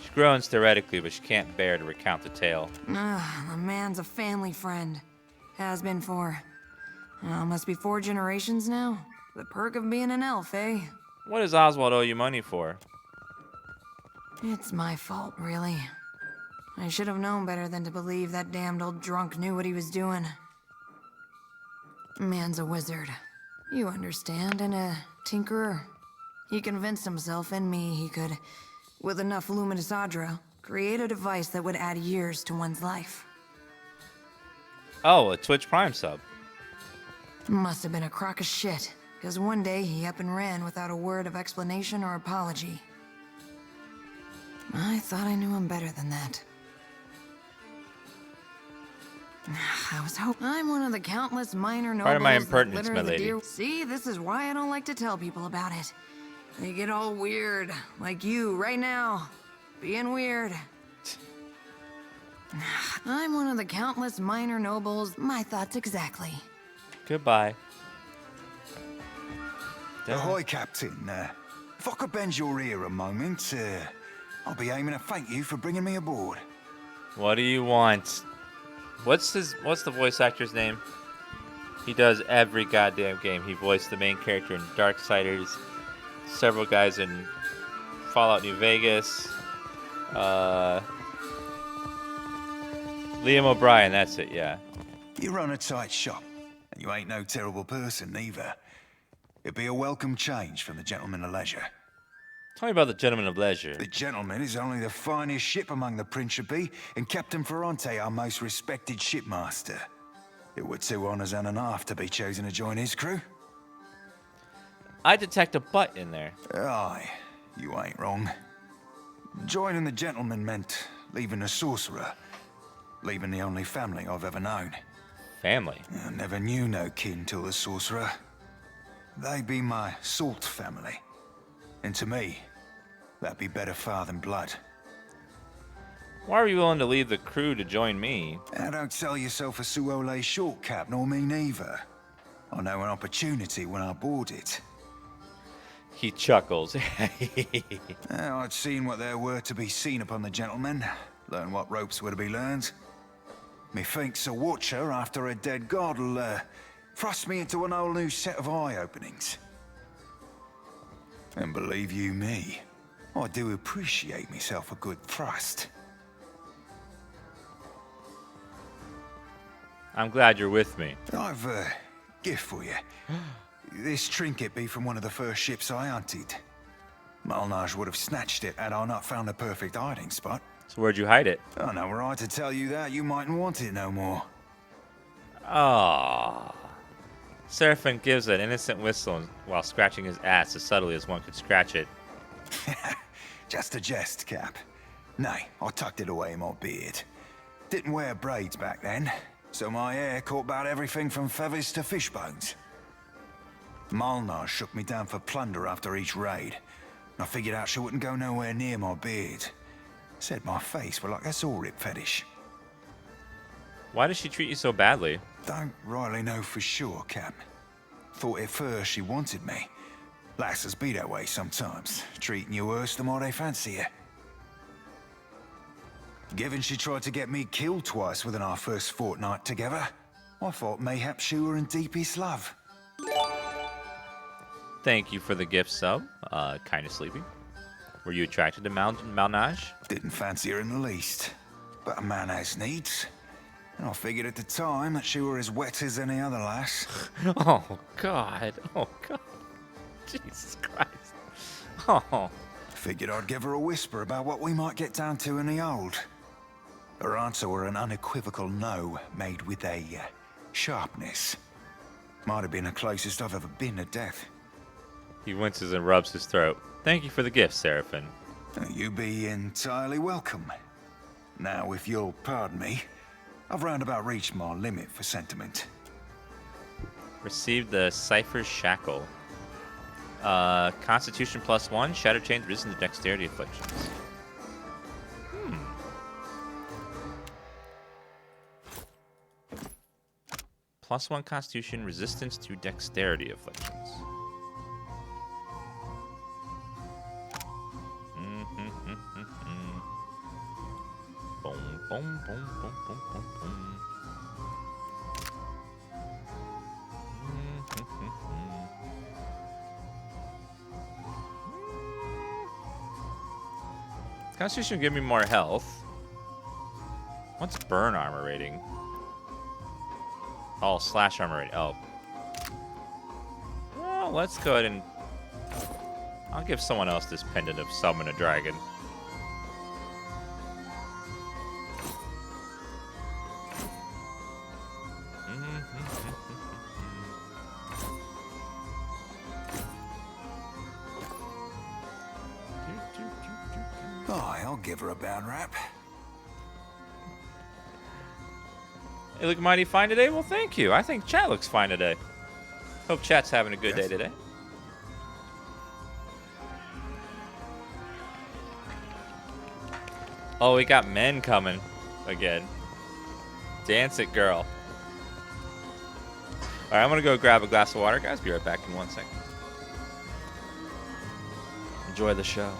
She groans theoretically, but she can't bear to recount the tale. The man's a family friend. Has been for... must be 4 generations now. The perk of being an elf, eh? What does Oswald owe you money for? It's my fault, really. I should have known better than to believe that damned old drunk knew what he was doing. Man's a wizard. You understand, and a tinkerer. He convinced himself and me he could, with enough Luminous Adra, create a device that would add years to one's life. Oh, a Twitch Prime sub. Must have been a crock of shit, because one day he up and ran without a word of explanation or apology. I thought I knew him better than that. I was hoping. I'm one of the countless minor nobles. Pardon my that impertinence, litter my the lady. See, this is why I don't like to tell people about it. They get all weird, like you right now, being weird. I'm one of the countless minor nobles. My thoughts exactly. Goodbye. Ahoy, Captain. If I could bend your ear a moment, I'll be aiming to thank you for bringing me aboard. What do you want? What's the voice actor's name? He does every goddamn game. He voiced the main character in Darksiders, several guys in Fallout New Vegas. Liam O'Brien, that's it, yeah. You run a tight shop, and you ain't no terrible person, neither. It'd be a welcome change from the Gentleman of Leisure. Tell me about the Gentleman of Leisure. The Gentleman is only the finest ship among the Principi, and Captain Ferrante our most respected shipmaster. It were 2 honors and an half to be chosen to join his crew. I detect a butt in there. Aye, you ain't wrong. Joining the Gentleman meant leaving the Sorcerer, leaving the only family I've ever known. Family? I never knew no kin till the Sorcerer. They be my salt family. And to me, that'd be better far than blood. Why are you willing to leave the crew to join me? Don't sell yourself a Suole short, Cap, nor me neither. I know an opportunity when I board it. He chuckles. I'd seen what there were to be seen upon the Gentleman, learn what ropes were to be learned. Methinks a watcher after a dead god'll thrust me into an whole new set of eye openings. And believe you me, I do appreciate myself a good thrust. I'm glad you're with me. I've a gift for you. This trinket be from one of the first ships I hunted. Malnage would have snatched it had I not found the perfect hiding spot. So where'd you hide it? I know were I to tell you that, you mightn't want it no more. Ah. Seraphin gives an innocent whistle while scratching his ass as subtly as one could scratch it. Just a jest, Cap. Nay, I tucked it away in my beard. Didn't wear braids back then, so my hair caught about everything from feathers to fish bones. Malnar shook me down for plunder after each raid. I figured out she wouldn't go nowhere near my beard. Said my face were like a saw rip fetish. Why does she treat you so badly? Don't rightly know for sure, Cap. Thought at first she wanted me. Lasses be that way sometimes, treating you worse than what they fancy you. Given she tried to get me killed twice within our first fortnight together, I thought mayhap she were in deepest love. Thank you for the gift sub. Kind of sleepy. Were you attracted to Malnage? Didn't fancy her in the least. But a man has needs. And I figured at the time that she were as wet as any other lass. Oh, God. Oh, God. Jesus Christ. Oh. Figured I'd give her a whisper about what we might get down to in the old. Her answer were an unequivocal no, made with a sharpness. Might have been the closest I've ever been to death. He winces and rubs his throat. Thank you for the gift, Seraphin. You be entirely welcome. Now, if you'll pardon me, I've roundabout reached my limit for sentiment. Received the Cypher's Shackle. Constitution +1, Shatter Chains resistant to Dexterity Afflictions. +1 Constitution, resistance to Dexterity Afflictions. Boom, boom, boom, boom, boom, boom, boom. Constitution will give me more health. What's burn armor rating? Oh, slash armor rating. Oh. Well, let's go ahead and... I'll give someone else this pendant of summon a dragon. Oh, I'll give her a bad rap. You look mighty fine today? Well, thank you. I think chat looks fine today. Hope chat's having a good day today. Oh, we got men coming again. Dance it, girl. All right, I'm going to go grab a glass of water, guys. Be right back in 1 second. Enjoy the show.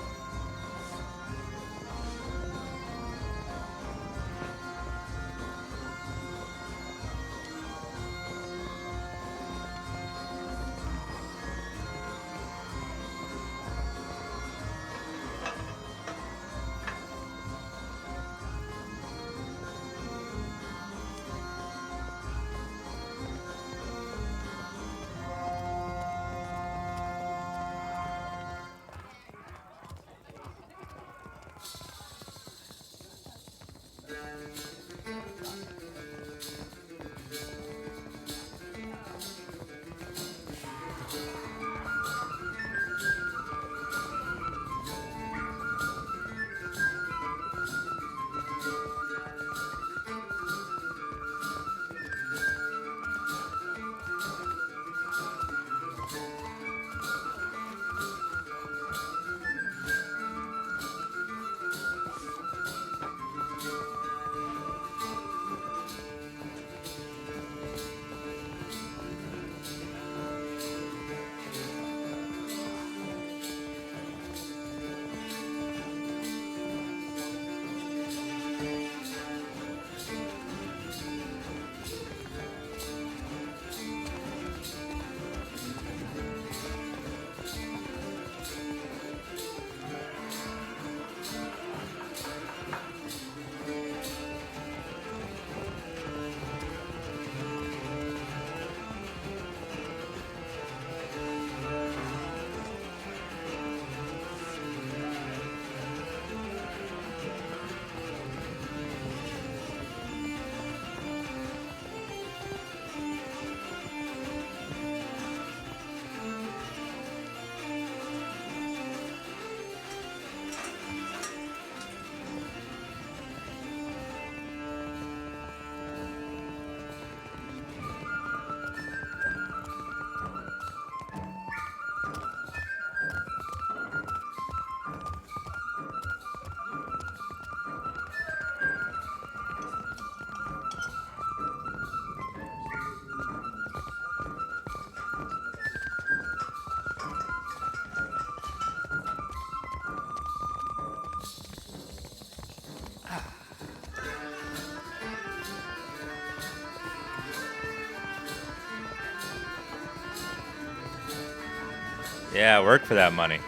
Yeah, work for that money.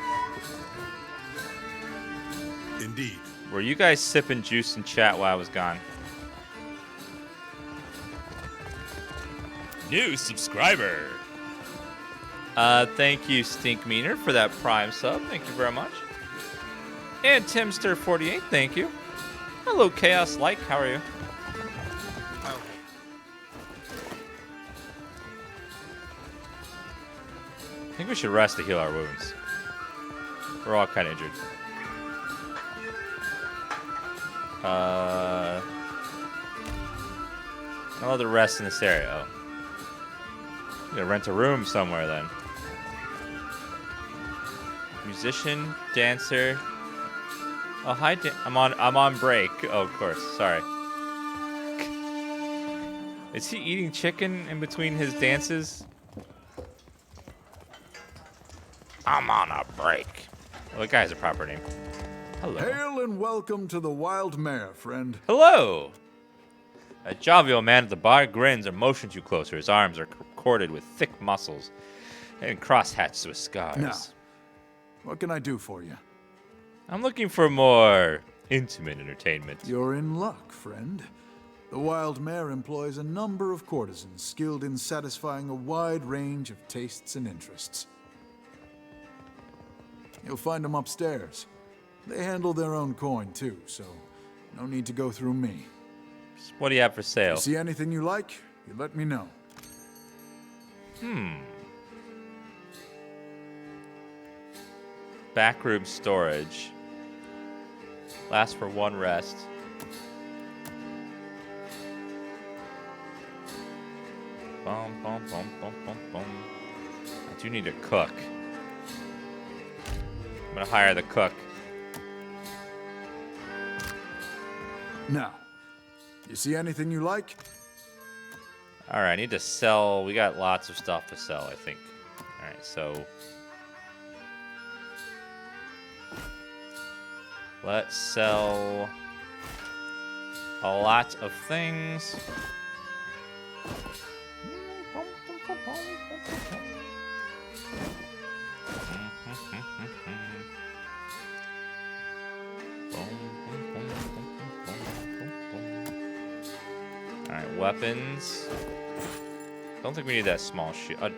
Indeed. Were you guys sipping juice in chat while I was gone? New subscriber. Thank you, Stink Meaner, for that Prime sub. Thank you very much. And Timster48, thank you. Hello, Chaos Like. How are you? I think we should rest to heal our wounds. We're all kind of injured. I'll the rest in this area. Oh. I'm gonna rent a room somewhere then. Musician, dancer. Oh hi, I'm on break. Oh, of course. Sorry. Is he eating chicken in between his dances? I'm on a break. Well, the guy has a proper name. Hello. Hail and welcome to the Wild Mare, friend. Hello. A jovial man at the bar grins and motions you closer. His arms are corded with thick muscles and crosshatched with scars. Now, what can I do for you? I'm looking for more intimate entertainment. You're in luck, friend. The Wild Mare employs a number of courtesans skilled in satisfying a wide range of tastes and interests. You'll find them upstairs. They handle their own coin, too, so no need to go through me. What do you have for sale? If you see anything you like, you let me know. Backroom storage. Lasts for one rest. Bum, bum, bum, bum, bum, bum. I do need a cook. I'm gonna hire the cook. Now, you see anything you like? Alright, I need to sell. We got lots of stuff to sell, I think. Alright, so let's sell a lot of things. Alright, weapons. Don't think we need that small shield.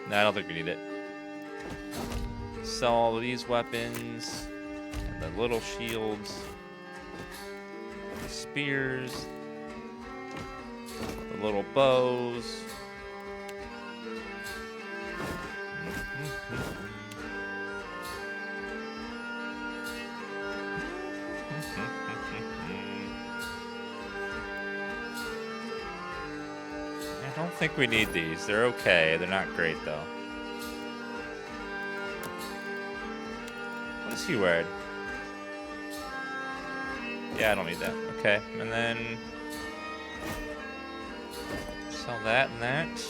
No, I don't think we need it. Sell all of these weapons. And the little shields. The spears. The little bows. I don't think we need these. They're okay. They're not great, though. What is he wearing? Yeah, I don't need that. Okay, and then sell that and that.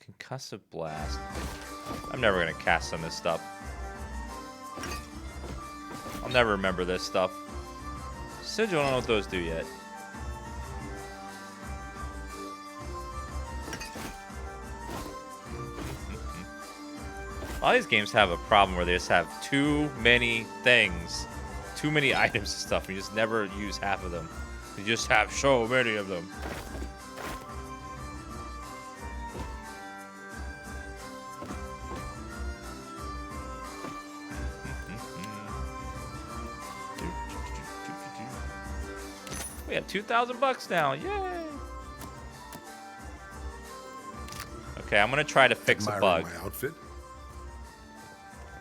Concussive blast. I'm never gonna cast on this stuff. I'll never remember this stuff. Sigil, I don't know what those do yet. All these games have a problem where they just have too many things, too many items and stuff, and you just never use half of them. You just have so many of them. We have $2,000 now. Yay! Okay, I'm gonna try to fix a bug. My outfit?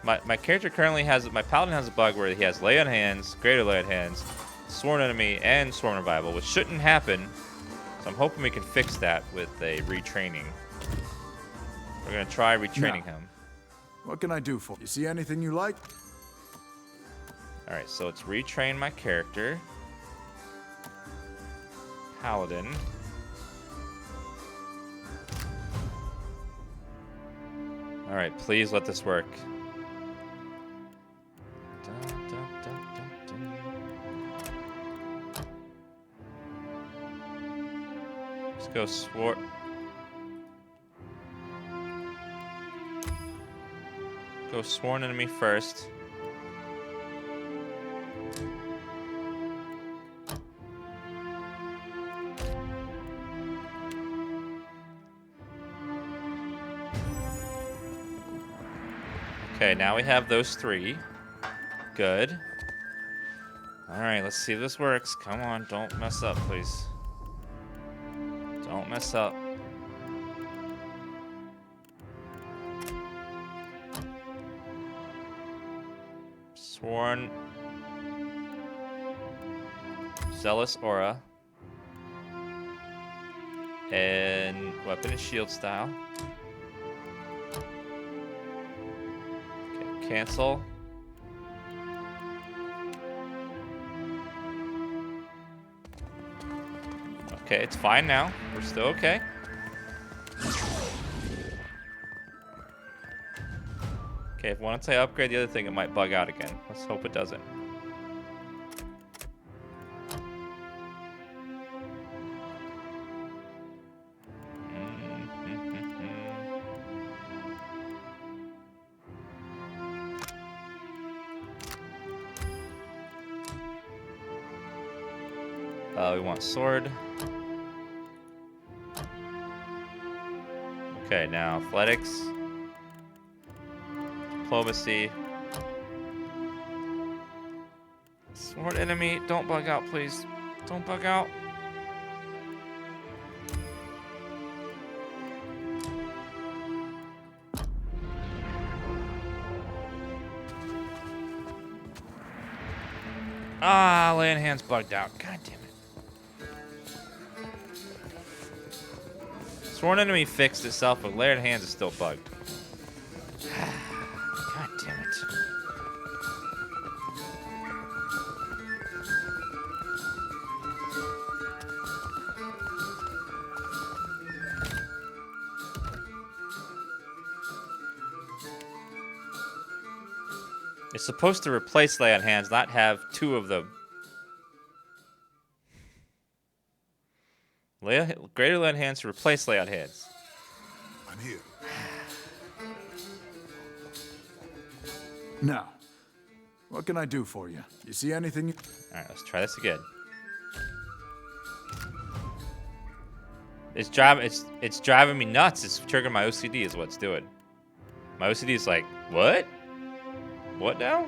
My character currently has, my Paladin has a bug where he has lay on hands, greater lay on hands, sworn enemy, and sworn revival, which shouldn't happen. So I'm hoping we can fix that with a retraining. We're gonna try retraining him. What can I do for you? See anything you like? Alright, so let's retrain my character. Paladin. Alright, please let this work. Let's go Go sworn enemy first. Okay, now we have those 3. Good. Alright, let's see if this works. Come on, don't mess up, please. Don't mess up. Sworn. Zealous Aura. And weapon and shield style. Okay, cancel. Okay, it's fine now. We're still okay. Okay, if once I upgrade the other thing, it might bug out again. Let's hope it doesn't. We want sword. Okay, now athletics. Diplomacy. Sword enemy, don't bug out, please. Don't bug out. Ah, lay on hands bugged out. God damn it. Sworn enemy fixed itself, but layered hands is still bugged. God damn it. It's supposed to replace lay on hands, not have 2 of them. Greater lay on hands to replace lay on hands. I'm here. Now, what can I do for you? You see anything? All right, let's try this again. It's driving me nuts. It's triggering my OCD is what it's doing. My OCD is like, what? What now?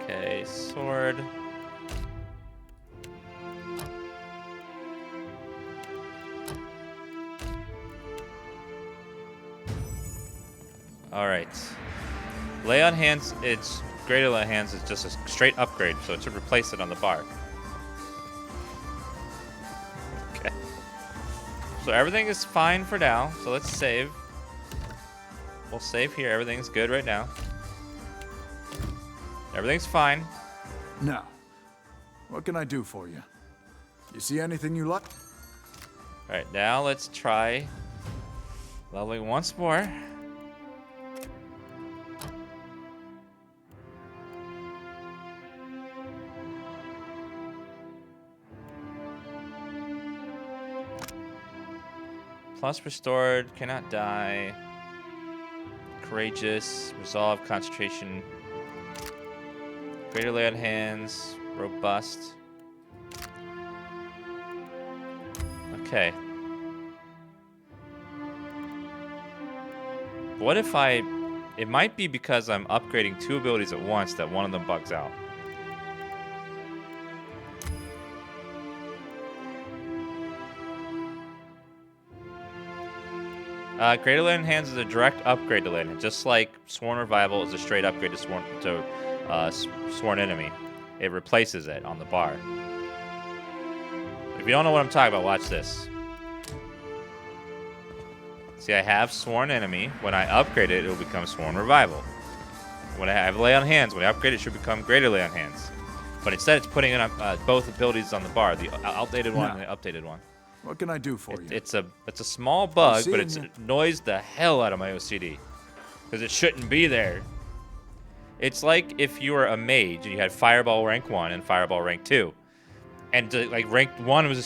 Okay, sword. All right. Lay on hands, it's greater lay on hands is just a straight upgrade, so it should replace it on the bar. Okay. So everything is fine for now, so let's save. We'll save here, everything's good right now. Everything's fine. Now, what can I do for you? You see anything you like? All right, now let's try leveling once more. Plus restored, cannot die. Courageous, resolve, concentration. Greater lay on hands, robust. Okay. What if it might be because I'm upgrading 2 abilities at once that one of them bugs out. Greater lay on hands is a direct upgrade to lay on hands, just like Sworn Revival is a straight upgrade to Sworn Enemy. It replaces it on the bar. If you don't know what I'm talking about, watch this. See, I have Sworn Enemy. When I upgrade it, it will become Sworn Revival. When I have Lay on Hands, when I upgrade it, it should become Greater Lay on Hands. But instead, it's putting in both abilities on the bar, the outdated one and the updated one. What can I do for you? It's a small bug, but it's seeing annoys the hell out of my OCD because it shouldn't be there. It's like if you were a mage and you had Fireball rank 1 and Fireball rank 2. And like rank 1 was